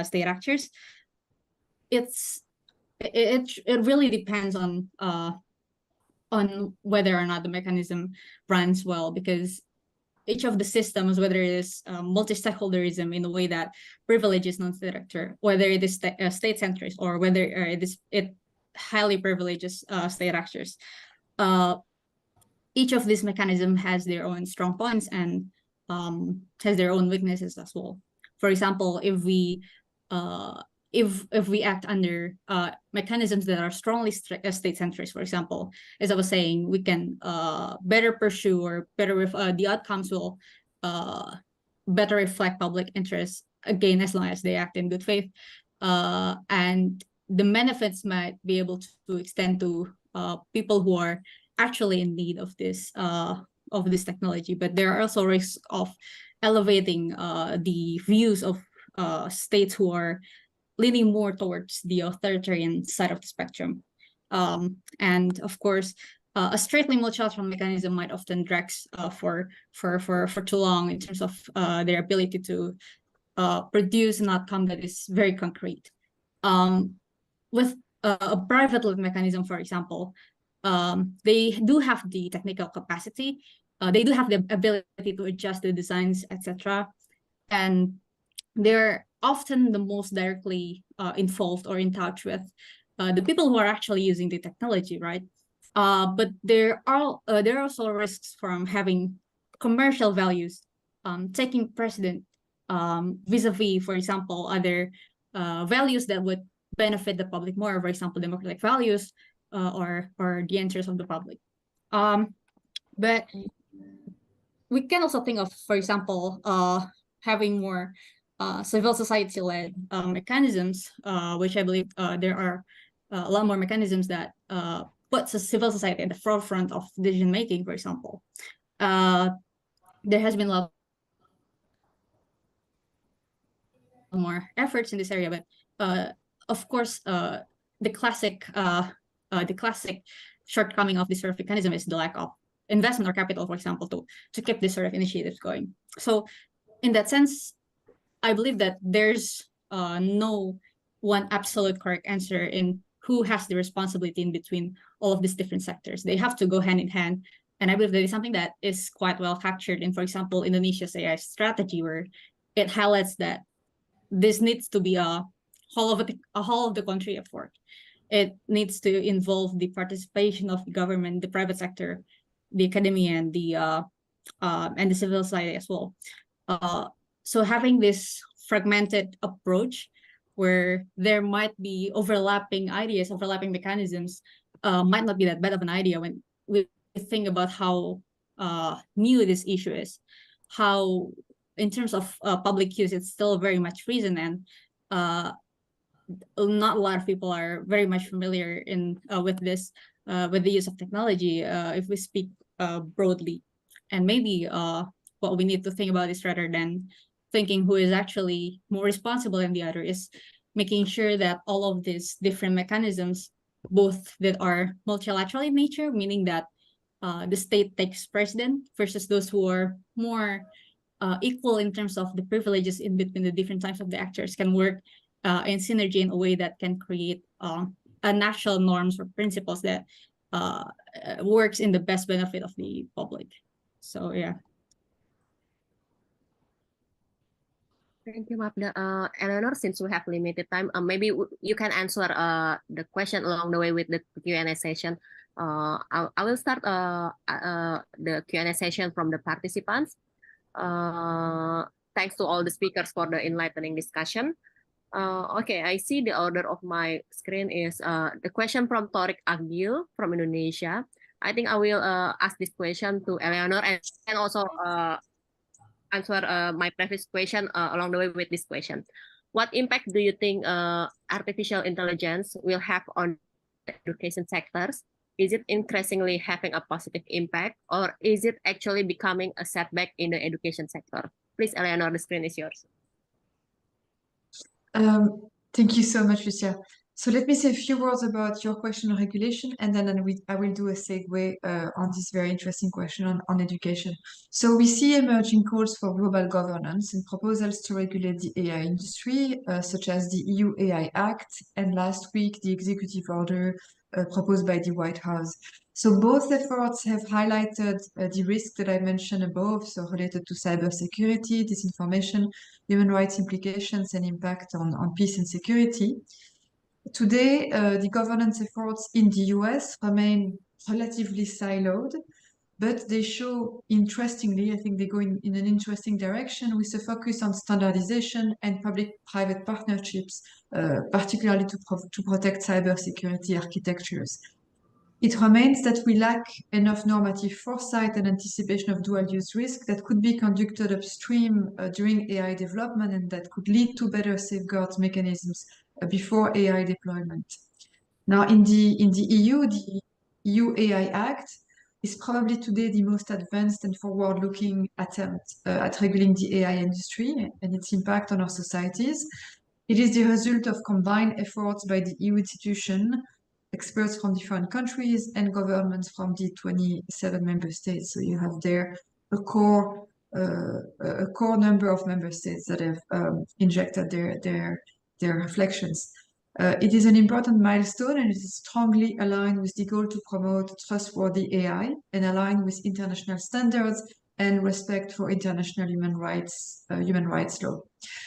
state actors? It really depends on whether or not the mechanism runs well, because each of the systems, whether it is multi-stakeholderism in the way that privileges non-state actor, whether it is state-centrist, or whether it highly privileges state actors, each of these mechanisms has their own strong points and has their own weaknesses as well. For example, if we act under mechanisms that are strongly state-centrist, for example, as I was saying, we can better pursue, or better the outcomes will better reflect public interest, again, as long as they act in good faith, and the benefits might be able to extend to people who are actually in need of this technology. But there are also risks of elevating the views of states who are leaning more towards the authoritarian side of the spectrum. And of course, a strictly multilateral mechanism might often drag for too long in terms of their ability to produce an outcome that is very concrete. With a private mechanism, for example, they do have the technical capacity, they do have the ability to adjust the designs, etc. And they're often the most directly involved or in touch with the people who are actually using the technology, right? But there are also risks from having commercial values taking precedent vis-a-vis, for example, other values that would benefit the public more, for example, democratic values or the interests of the public. But we can also think of, for example, having more civil society-led mechanisms, which I believe there are a lot more mechanisms that puts a civil society at the forefront of decision-making, for example. There has been a lot more efforts in this area, but of course, the classic shortcoming of this sort of mechanism is the lack of investment or capital, for example, to keep this sort of initiatives going. So in that sense, I believe that there's no one absolute correct answer in who has the responsibility in between all of these different sectors. They have to go hand in hand. And I believe that is something that is quite well captured in, for example, Indonesia's AI strategy, where it highlights that this needs to be a whole of the country effort. It needs to involve the participation of the government, the private sector, the academia, and the civil society as well. So having this fragmented approach, where there might be overlapping ideas, overlapping mechanisms, might not be that bad of an idea when we think about how new this issue is, how in terms of public use, it's still very much recent, and not a lot of people are very much familiar with the use of technology, if we speak broadly. And maybe what we need to think about is, rather than thinking who is actually more responsible than the other, is making sure that all of these different mechanisms, both that are multilateral in nature, meaning that the state takes precedent, versus those who are more equal in terms of the privileges in between the different types of the actors, can work in synergy in a way that can create a national norms or principles that works in the best benefit of the public. So yeah. Thank you, Mapda. Eleanor, since we have limited time, maybe you can answer the question along the way with the Q&A session. I will start the Q&A session from the participants. Thanks to all the speakers for the enlightening discussion. Okay, I see the order of my screen is the question from Torik Agil from Indonesia. I think I will ask this question to Eleanor, and also answer my previous question along the way with this question. What impact do you think artificial intelligence will have on the education sectors? Is it increasingly having a positive impact, or is it actually becoming a setback in the education sector? Please, Eleanor, the screen is yours. Thank you so much, Lucia. So let me say a few words about your question on regulation, and then I will do a segue on this very interesting question on education. So we see emerging calls for global governance and proposals to regulate the AI industry, such as the EU AI Act, and last week the executive order proposed by the White House. So both efforts have highlighted the risk that I mentioned above, so related to cybersecurity, disinformation, human rights implications, and impact on peace and security. Today, the governance efforts in the US remain relatively siloed, but they show, interestingly, I think they go in an interesting direction with a focus on standardization and public-private partnerships, particularly to protect cybersecurity architectures. It remains that we lack enough normative foresight and anticipation of dual-use risk that could be conducted upstream during AI development and that could lead to better safeguards mechanisms before AI deployment. Now, in the EU, the EU AI Act is probably today the most advanced and forward-looking attempt at regulating the AI industry and its impact on our societies. It is the result of combined efforts by the EU institution, experts from different countries, and governments from the 27 member states. So you have there a core number of member states that have injected their reflections. It is an important milestone, and it is strongly aligned with the goal to promote trustworthy AI and align with international standards and respect for international human rights law.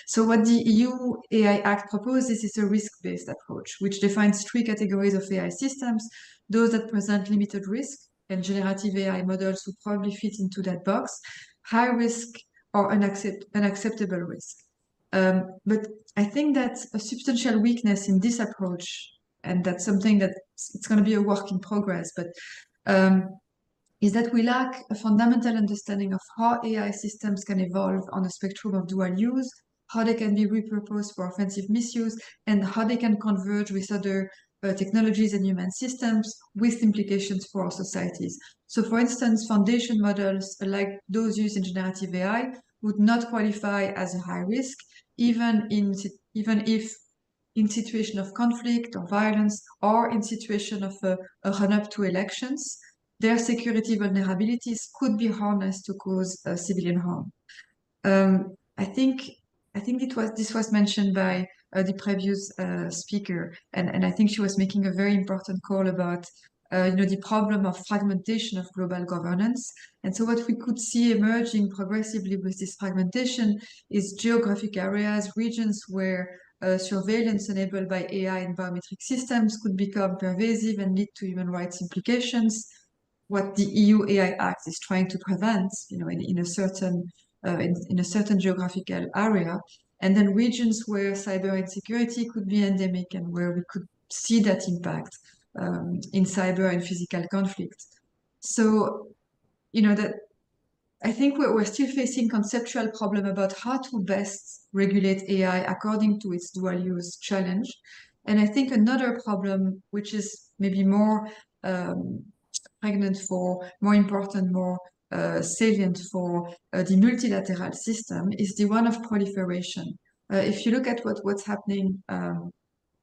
So what the EU AI Act proposes is a risk-based approach, which defines three categories of AI systems: those that present limited risk, and generative AI models would probably fit into that box, high risk or unacceptable risk. But I think that a substantial weakness in this approach, and that's something that it's going to be a work in progress, but is that we lack a fundamental understanding of how AI systems can evolve on a spectrum of dual use, how they can be repurposed for offensive misuse, and how they can converge with other technologies and human systems with implications for our societies. So for instance, foundation models like those used in generative AI would not qualify as a high risk, even if in situation of conflict or violence, or in situation of a run-up to elections, their security vulnerabilities could be harnessed to cause civilian harm. I think this was mentioned by the previous speaker, and I think she was making a very important call about the problem of fragmentation of global governance. And so what we could see emerging progressively with this fragmentation is geographic areas, regions where surveillance enabled by AI and biometric systems could become pervasive and lead to human rights implications. What the EU AI Act is trying to prevent, in a certain geographical area, and then regions where cyber insecurity could be endemic and where we could see that impact in cyber and physical conflict. So, that I think we're still facing conceptual problem about how to best regulate AI according to its dual use challenge. And I think another problem, which is maybe more pregnant for, more important, more salient for the multilateral system, is the one of proliferation. If you look at what's happening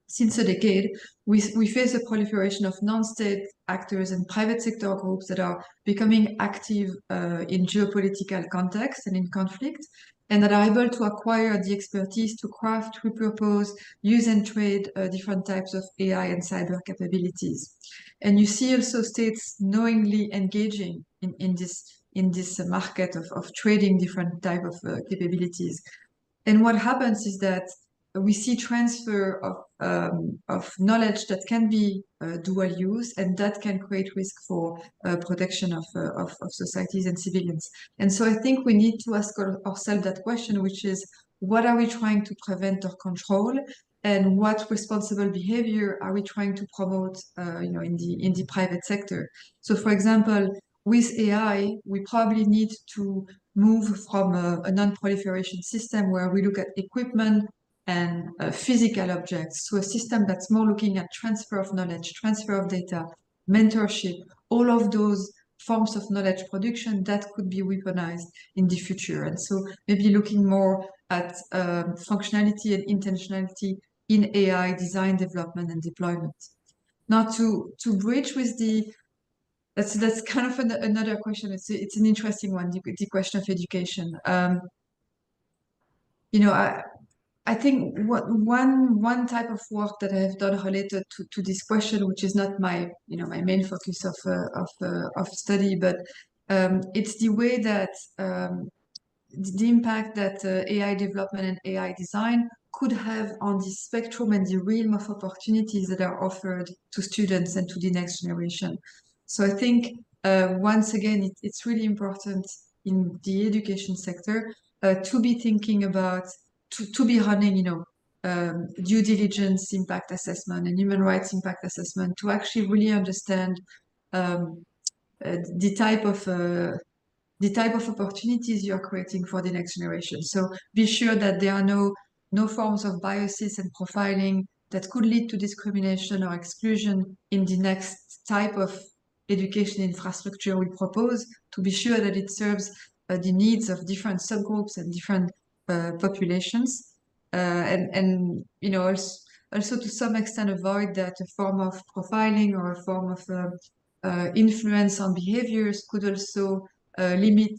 since a decade, we face a proliferation of non-state actors and private sector groups that are becoming active in geopolitical context and in conflict, and that are able to acquire the expertise to craft, repurpose, use and trade different types of AI and cyber capabilities. And you see also states knowingly engaging in this market of trading different type of capabilities. And what happens is that we see transfer of knowledge that can be dual use, and that can create risk for protection of societies and civilians. And so I think we need to ask ourselves that question, which is, what are we trying to prevent or control, and what responsible behavior are we trying to promote in the private sector? So for example, with AI, we probably need to move from a non-proliferation system where we look at equipment and physical objects to a system that's more looking at transfer of knowledge, transfer of data, mentorship, all of those forms of knowledge production that could be weaponized in the future. And so maybe looking more at functionality and intentionality in AI design, development, and deployment. Now, to bridge with that's kind of another question. It's an interesting one, the question of education. You know, I think one type of work that I have done related to this question, which is not my my main focus of study, but it's the way that the impact that AI development and AI design could have on the spectrum and the realm of opportunities that are offered to students and to the next generation. So I think once again, it's really important in the education sector to be thinking about, to be running, due diligence impact assessment and human rights impact assessment to actually really understand the type of opportunities you're creating for the next generation. So be sure that there are no forms of biases and profiling that could lead to discrimination or exclusion in the next type of education infrastructure we propose, to be sure that it serves the needs of different subgroups and different populations, and also to some extent avoid that a form of profiling or a form of influence on behaviors could also limit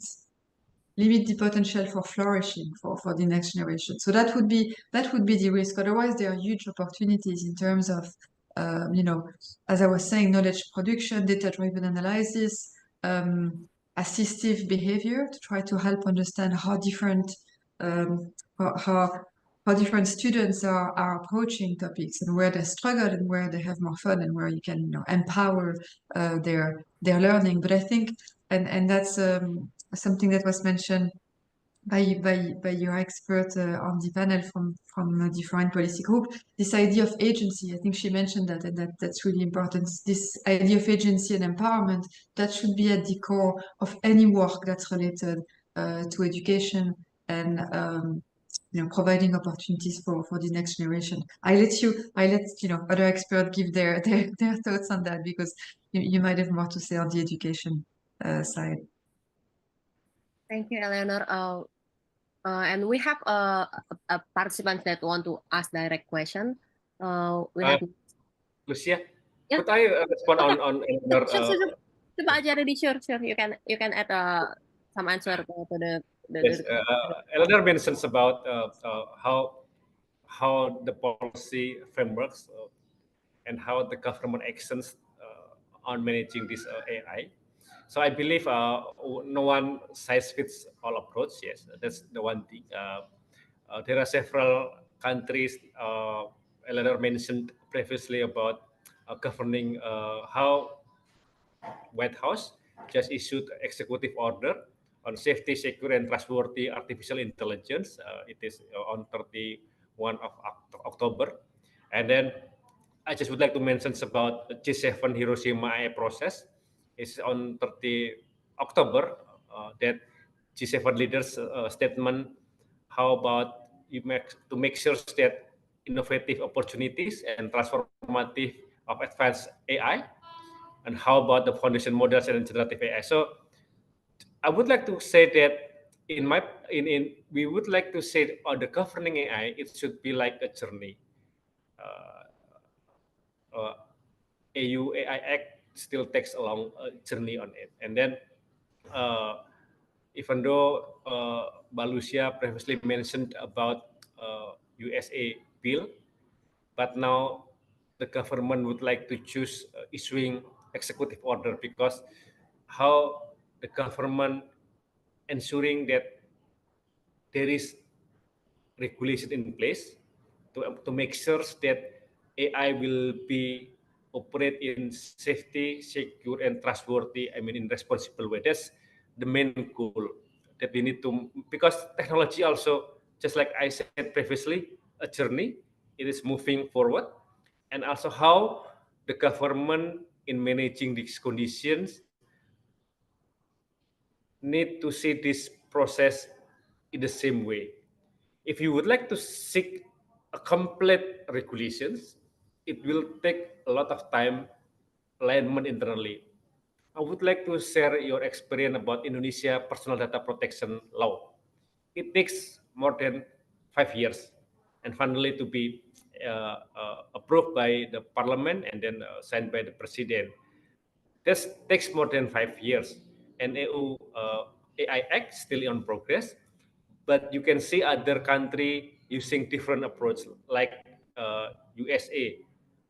the potential for flourishing for the next generation. So that would be the risk. Otherwise, there are huge opportunities in terms of as I was saying, knowledge production, data-driven analysis, assistive behavior to try to help understand how different how different students are approaching topics and where they struggle and where they have more fun and where you can empower their learning. But I think and that's something that was mentioned by your expert on the panel from a different policy group, this idea of agency. I think she mentioned that, and that's really important. This idea of agency and empowerment that should be at the core of any work that's related to education and providing opportunities for the next generation. I let other experts give their thoughts on that, because you might have more to say on the education side. Thank you, Eleanor. And we have a participant that want to ask direct question. We have Lucia, Yeah. could I respond on Eleanor? Sure. Coba aja Reddy, sure. You can add some answer to the Yes, Eleanor mentions about how the policy frameworks and how the government actions on managing this AI. So I believe no one size fits all approach. Yes, that's the one thing. There are several countries. Eleanor mentioned previously about governing how White House just issued executive order on safety, secure, and trustworthy artificial intelligence. It is on 31 of October. And then I just would like to mention about G7 Hiroshima AI process. It's on 30 October that G7 leaders statement. How about to make sure that innovative opportunities and transformative of advanced AI, and how about the foundation models and generative AI? So I would like to say that we would like to say on the governing AI, it should be like a journey. AU AI Act still takes a long journey on it, and then even though Balusia previously mentioned about USA bill, but now the government would like to choose issuing executive order, because how the government ensuring that there is regulation in place to make sure that AI will be operate in safety, secure, and trustworthy. I mean, in responsible way. That's the main goal that we need to, because technology also, just like I said previously, a journey. It is moving forward, and also how the government in managing these conditions need to see this process in the same way. If you would like to seek a complete regulations, it will take a lot of time alignment internally. I would like to share your experience about Indonesia personal data protection law. It takes more than 5 years and finally to be approved by the parliament and then signed by the president. This takes more than 5 years, and EU AI Act still in progress, but you can see other country using different approach, like USA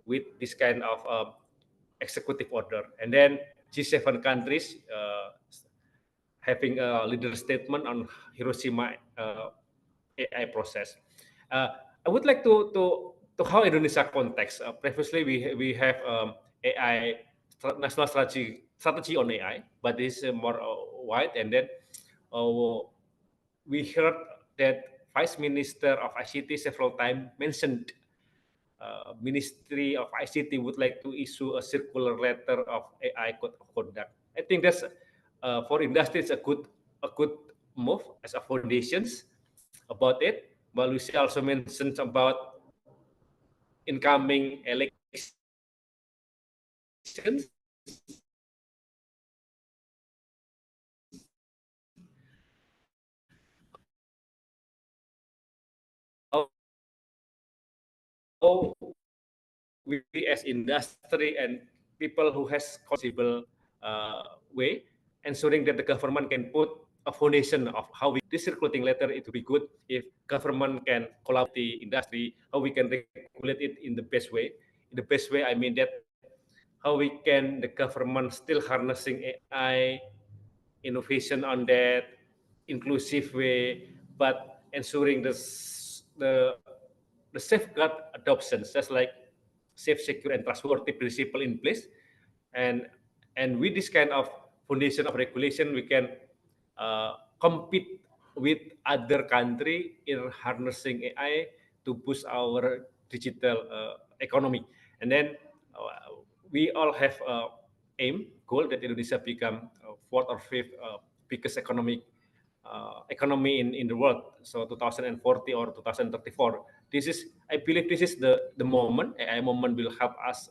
with this kind of executive order, and then G7 countries having a leader statement on Hiroshima AI process. Uh, I would like to how Indonesia context. Previously, we have AI national strategy on AI, but this is more wide. And then we heard that Vice Minister of ICT several times mentioned Ministry of ICT would like to issue a circular letter of AI code of conduct. I think that's for industry it's a good move as a foundations about it. But Lucy also mentioned about incoming elections. How we as industry and people who has responsible way, ensuring that the government can put a foundation of how we this circulating letter. It would be good if government can collaborate the industry, how we can regulate it in the best way. In the best way, I mean that how we can the government still harnessing AI innovation on that inclusive way, but ensuring the the safeguard adoptions, just like safe, secure, and trustworthy principle in place. And and with this kind of foundation of regulation, we can compete with other country in harnessing AI to boost our digital economy. And then we all have aim goal that Indonesia become fourth or fifth biggest economy in the world. So 2040 or 2034. This is, I believe, this is the moment. AI moment will help us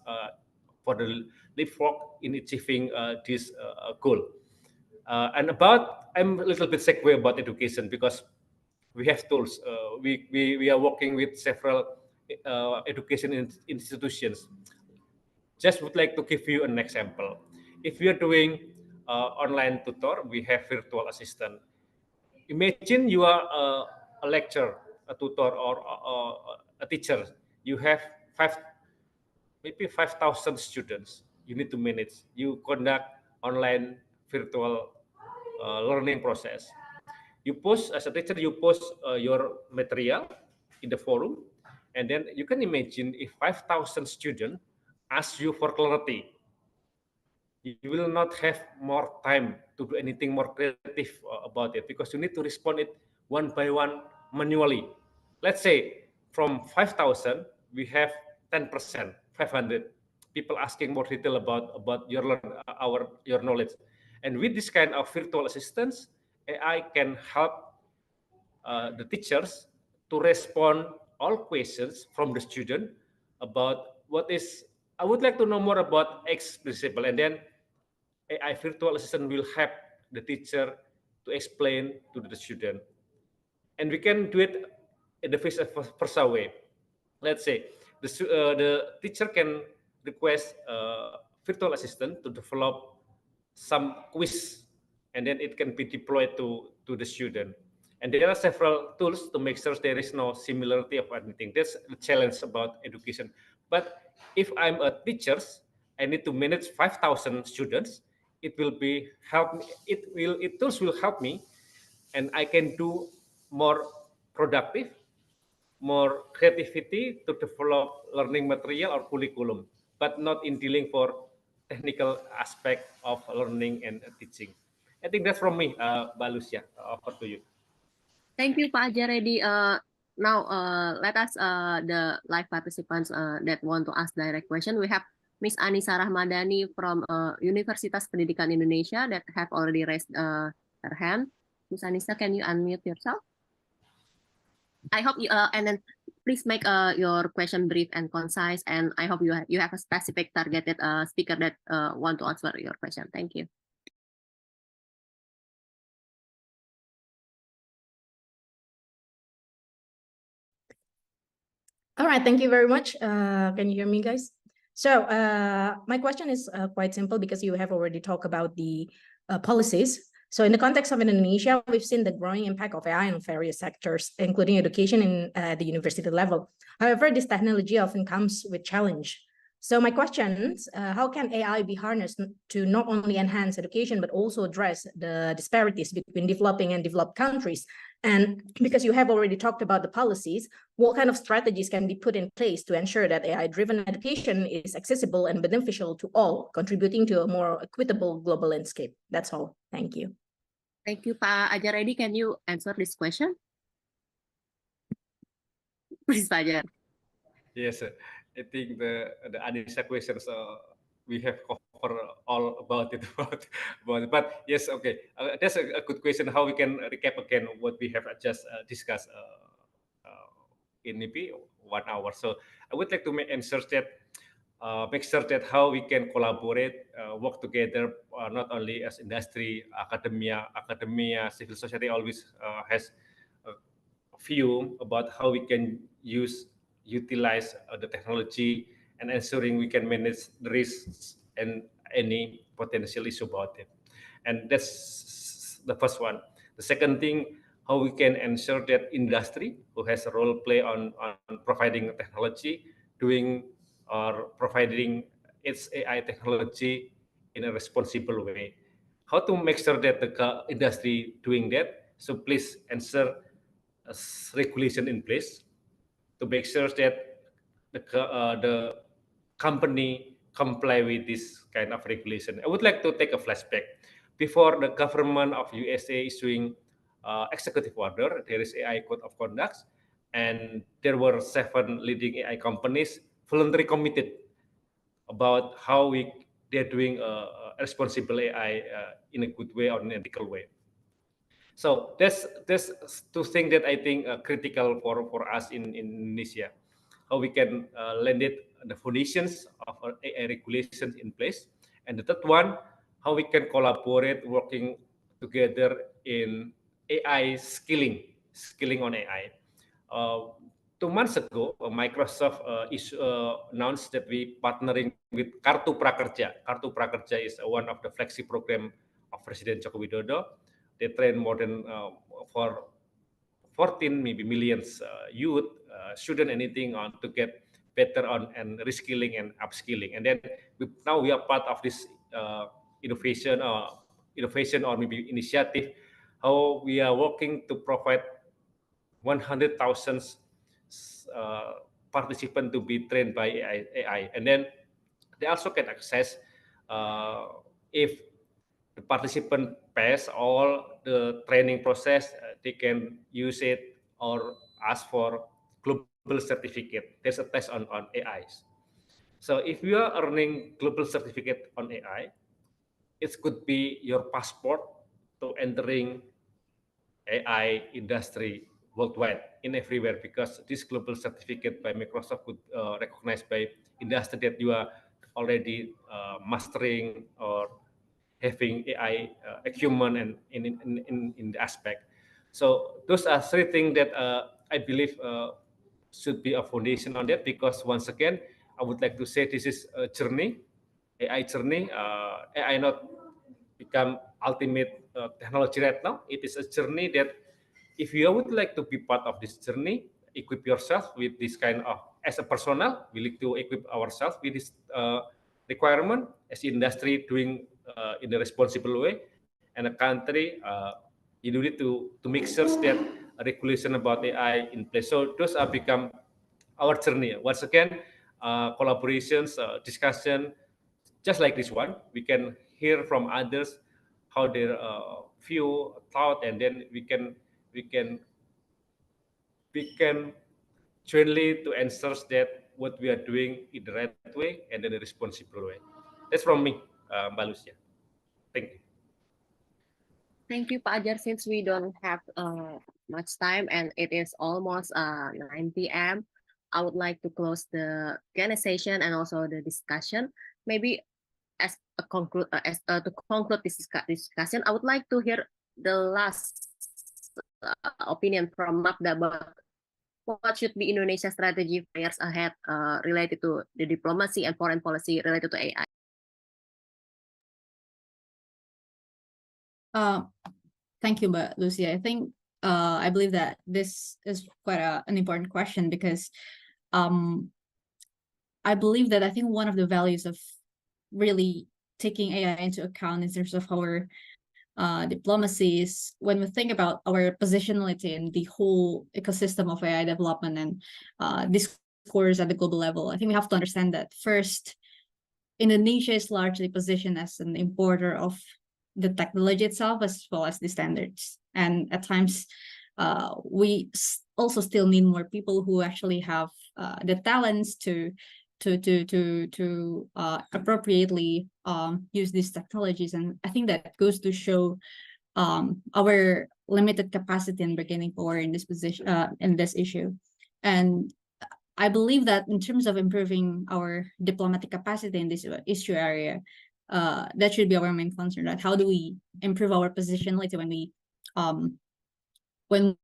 for the leapfrog in achieving this goal. And about, I'm a little bit segue about education because we have tools. We are working with several education institutions. Just would like to give you an example. If you're doing online tutor, we have virtual assistant. Imagine you are a lecturer, a tutor, or a teacher. You have maybe 5,000 students. You need to manage. You conduct online virtual learning process. You post as a teacher. You post your material in the forum, and then you can imagine if 5,000 students ask you for clarity, you will not have more time to do anything more creative about it because you need to respond it one by one manually. Let's say from 5,000 we have 10%, 500 people asking more detail about your knowledge. And with this kind of virtual assistance, AI can help the teachers to respond all questions from the student about what is, I would like to know more about X principle, and then AI virtual assistant will help the teacher to explain to the student. And we can do it in the vice versa way. Let's say the teacher can request a virtual assistant to develop some quiz, and then it can be deployed to the student. And there are several tools to make sure there is no similarity of anything. That's the challenge about education. But if I'm a teacher, I need to manage 5,000 students. It will be help me. It tools will help me, and I can do more productive, more creativity to develop learning material or curriculum, but not in dealing for technical aspect of learning and teaching. I think that's from me, Mbak Lucia. Over to you. Thank you, Pak Jaredi. Now, let us, the live participants that want to ask direct question. We have Miss Anissa Rahmadani from Universitas Pendidikan Indonesia that have already raised her hand. Miss Anissa, can you unmute yourself? I hope you, and then Please make your question brief and concise, and I hope you have a specific targeted speaker that want to answer your question. Thank you. All right, thank you very much. Can you hear me, guys? So my question is quite simple because you have already talked about the policies. So in the context of Indonesia, we've seen the growing impact of AI on various sectors, including education in the university level. However, this technology often comes with challenge. So my question is, how can AI be harnessed to not only enhance education, but also address the disparities between developing and developed countries? And because you have already talked about the policies, what kind of strategies can be put in place to ensure that AI-driven education is accessible and beneficial to all, contributing to a more equitable global landscape? That's all. Thank you. Thank you, Pak Ajaredi. Can you answer this question? Please, Pak Ajar. Yes, I think the Anissa questions we have covered all about it about it. But yes, okay, that's a good question. How we can recap again what we have just discussed in maybe 1 hour. So I would like to make sure that how we can collaborate, work together, not only as industry, academia, civil society always has a view about how we can utilize the technology and ensuring we can manage the risks and any potential issue about it. And that's the first one. The second thing, how we can ensure that industry who has a role play on providing technology, doing or providing its AI technology in a responsible way. How to make sure that the industry doing that? So please ensure regulation in place to make sure that the company comply with this kind of regulation. I would like to take a flashback. Before the government of USA issuing executive order, there is AI code of conduct, and there were 7 leading AI companies voluntarily committed about how they're doing responsible AI in a good way or in an ethical way. So that's 2 things that I think are critical for us in Indonesia. How we can land it the foundations of AI regulations in place, and the third one, how we can collaborate working together in AI skilling on AI. 2 months ago, Microsoft announced that we partnering with Kartu Prakerja. Kartu Prakerja is one of the flagship program of President Joko Widodo. They train more than for 14 maybe millions youth, student, anything on to get better on and reskilling and upskilling. And then now we are part of this innovation or maybe initiative. How we are working to provide 100,000 participants to be trained by AI, and then they also can access if the participant pass all the training process, they can use it or ask for global certificate. There's a test on AIs. So if you are earning global certificate on AI, it could be your passport to entering AI industry worldwide in everywhere, because this global certificate by Microsoft could recognize by industry that you are already mastering or having AI acumen and in the aspect. So those are 3 things that I believe should be a foundation on that, because once again, I would like to say this is a journey, AI journey. AI not become ultimate technology right now. It is a journey that if you would like to be part of this journey, equip yourself with this kind of, as a personnel, we need to equip ourselves with this requirement as industry doing in a responsible way, and a country you need to make sure that regulation about AI in place. So those are become our journey. Once again, collaborations, discussion, just like this one, we can hear from others how their view, thought, and then we can jointly to ensure that what we are doing in the right way and in a responsible way. That's from me, Mbak Lucia. Thank you. Thank you, Pak Ajar. Since we don't have much time and it is almost 9 p.m., I would like to close the Q&A session and also the discussion. Maybe as a to conclude this discussion, I would like to hear the last opinion from Mapda about what should be Indonesia's strategy for years ahead related to the diplomacy and foreign policy related to AI. Thank you, Lucia. I think I believe that this is quite an important question because I believe that I think one of the values of really taking AI into account in terms of our diplomacy is when we think about our positionality in the whole ecosystem of AI development and discourse at the global level. I think we have to understand that first, Indonesia is largely positioned as an importer of the technology itself as well as the standards. And at times, we also still need more people who actually have the talents to appropriately use these technologies. And I think that goes to show our limited capacity in bargaining power in this position, in this issue. And I believe that in terms of improving our diplomatic capacity in this issue area, that should be our main concern. That how do we improve our positionality when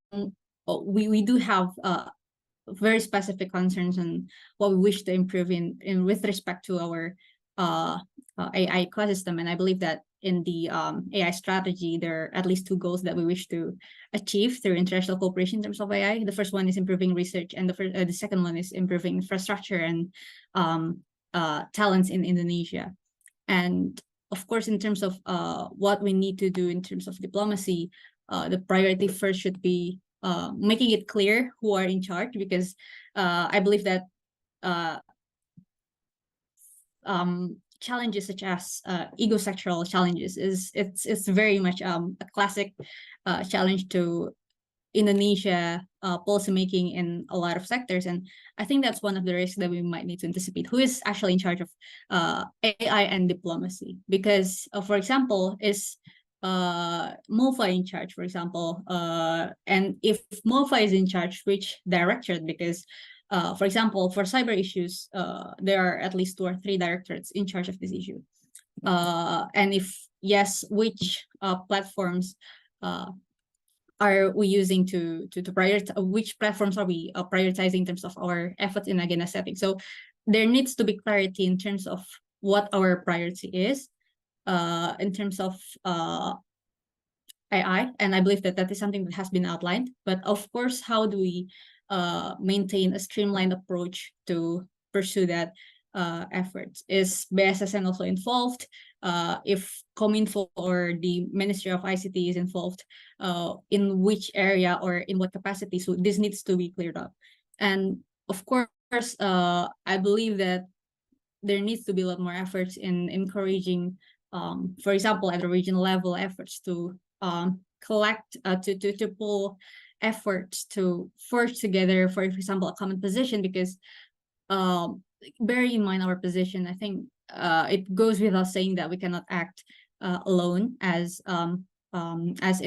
we do have very specific concerns and what we wish to improve in with respect to our AI ecosystem. And I believe that in the AI strategy, there are at least two goals that we wish to achieve through international cooperation in terms of AI. The first one is improving research, and the second one is improving infrastructure and talents in Indonesia. And of course, in terms of what we need to do in terms of diplomacy, the priority first should be making it clear who are in charge, because I believe that challenges such as ego-sectoral challenges it's very much a classic challenge to Indonesia policymaking in a lot of sectors. And I think that's one of the risks that we might need to anticipate. Who is actually in charge of AI and diplomacy? Because, for example, is MOFA in charge, for example? And if MOFA is in charge, which directorate? Because, for example, for cyber issues, there are at least 2 or 3 directorates in charge of this issue. And if yes, which platforms are we using to prioritize? Which platforms are we prioritizing in terms of our efforts in agenda setting? So there needs to be clarity in terms of what our priority is in terms of AI, and I believe that that is something that has been outlined. But of course, how do we maintain a streamlined approach to pursue that efforts? Is BSSN also involved? If Kominfo or the Ministry of ICT is involved, in which area or in what capacity? So this needs to be cleared up. And of course, I believe that there needs to be a lot more efforts in encouraging, for example, at the regional level, efforts to collect, to pull efforts to forge together, for example, a common position, because bearing in mind our position, I think it goes without saying that we cannot act alone as in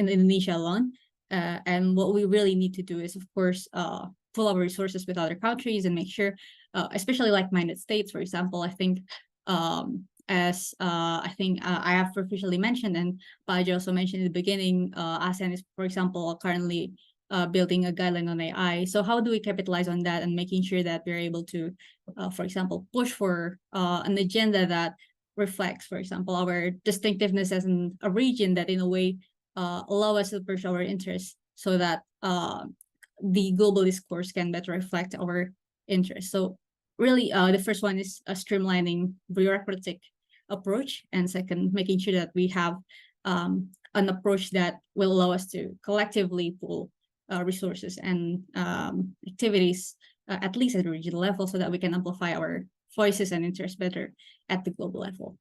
Indonesia alone. And what we really need to do is, of course, pull our resources with other countries and make sure, especially like-minded states, for example, I think as I think I have officially mentioned, and Paja also mentioned in the beginning, ASEAN is, for example, currently building a guideline on AI. So how do we capitalize on that and making sure that we're able to, for example, push for an agenda that reflects, for example, our distinctiveness as a region that in a way allow us to pursue our interests so that the global discourse can better reflect our interests. So really, the first one is a streamlining bureaucratic approach, and second, making sure that we have an approach that will allow us to collectively pull resources and activities, at least at the regional level, so that we can amplify our voices and interests better at the global level.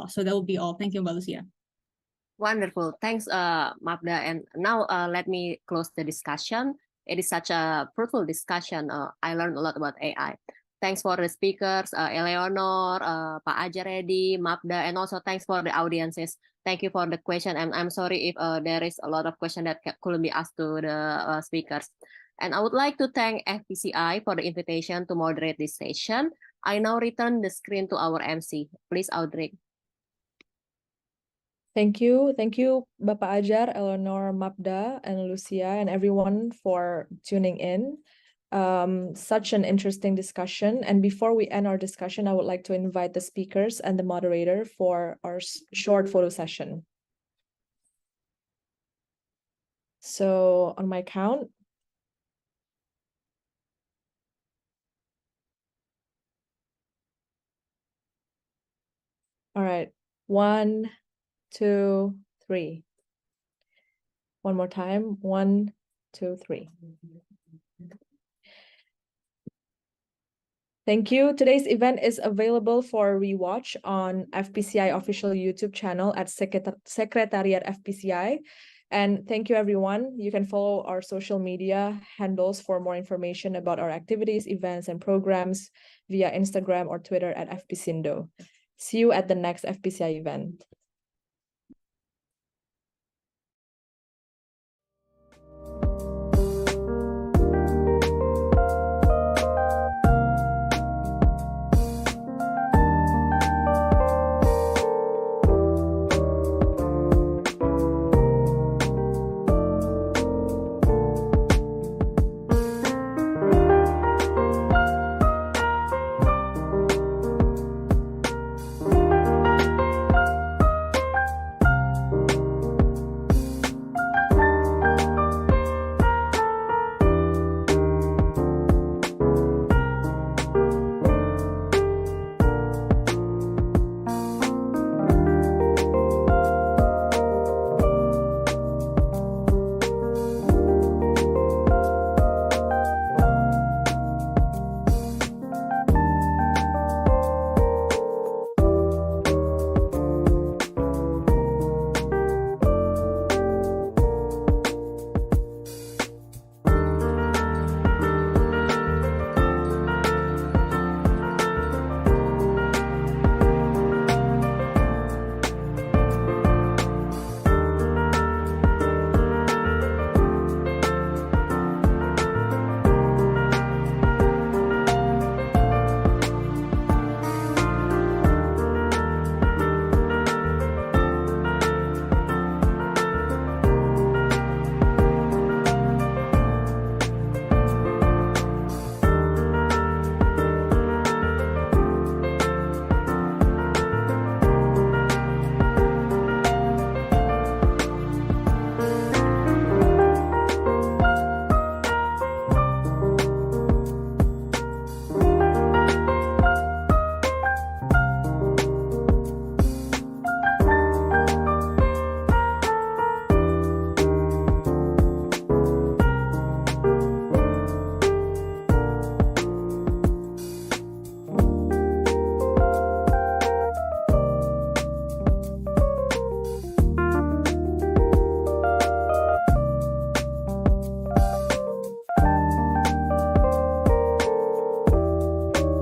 So that would be all. Thank you, Lucia. Wonderful. Thanks, Mapda. And now let me close the discussion. It is such a fruitful discussion. I learned a lot about AI. Thanks for the speakers, Eleonor, Pak Ajar Edi, Mapda, and also thanks for the audiences Thank you for the question, and I'm sorry if there is a lot of question that couldn't be asked to the speakers. And I would like to thank FPCI for the invitation to moderate this session. I now return the screen to our MC. Please, Audrey. Thank you. Thank you, Bapak Ajar, Eleanor, Mapda, and Lucia, and everyone for tuning in. Such an interesting discussion. And before we end our discussion, I would like to invite the speakers and the moderator for our short photo session. So on my count. All right, 1, 2, 3. One more time, 1, 2, 3. Thank you. Today's event is available for rewatch on FPCI official YouTube channel at Secretariat FPCI. And thank you, everyone. You can follow our social media handles for more information about our activities, events, and programs via Instagram or Twitter at FPCindo. See you at the next FPCI event.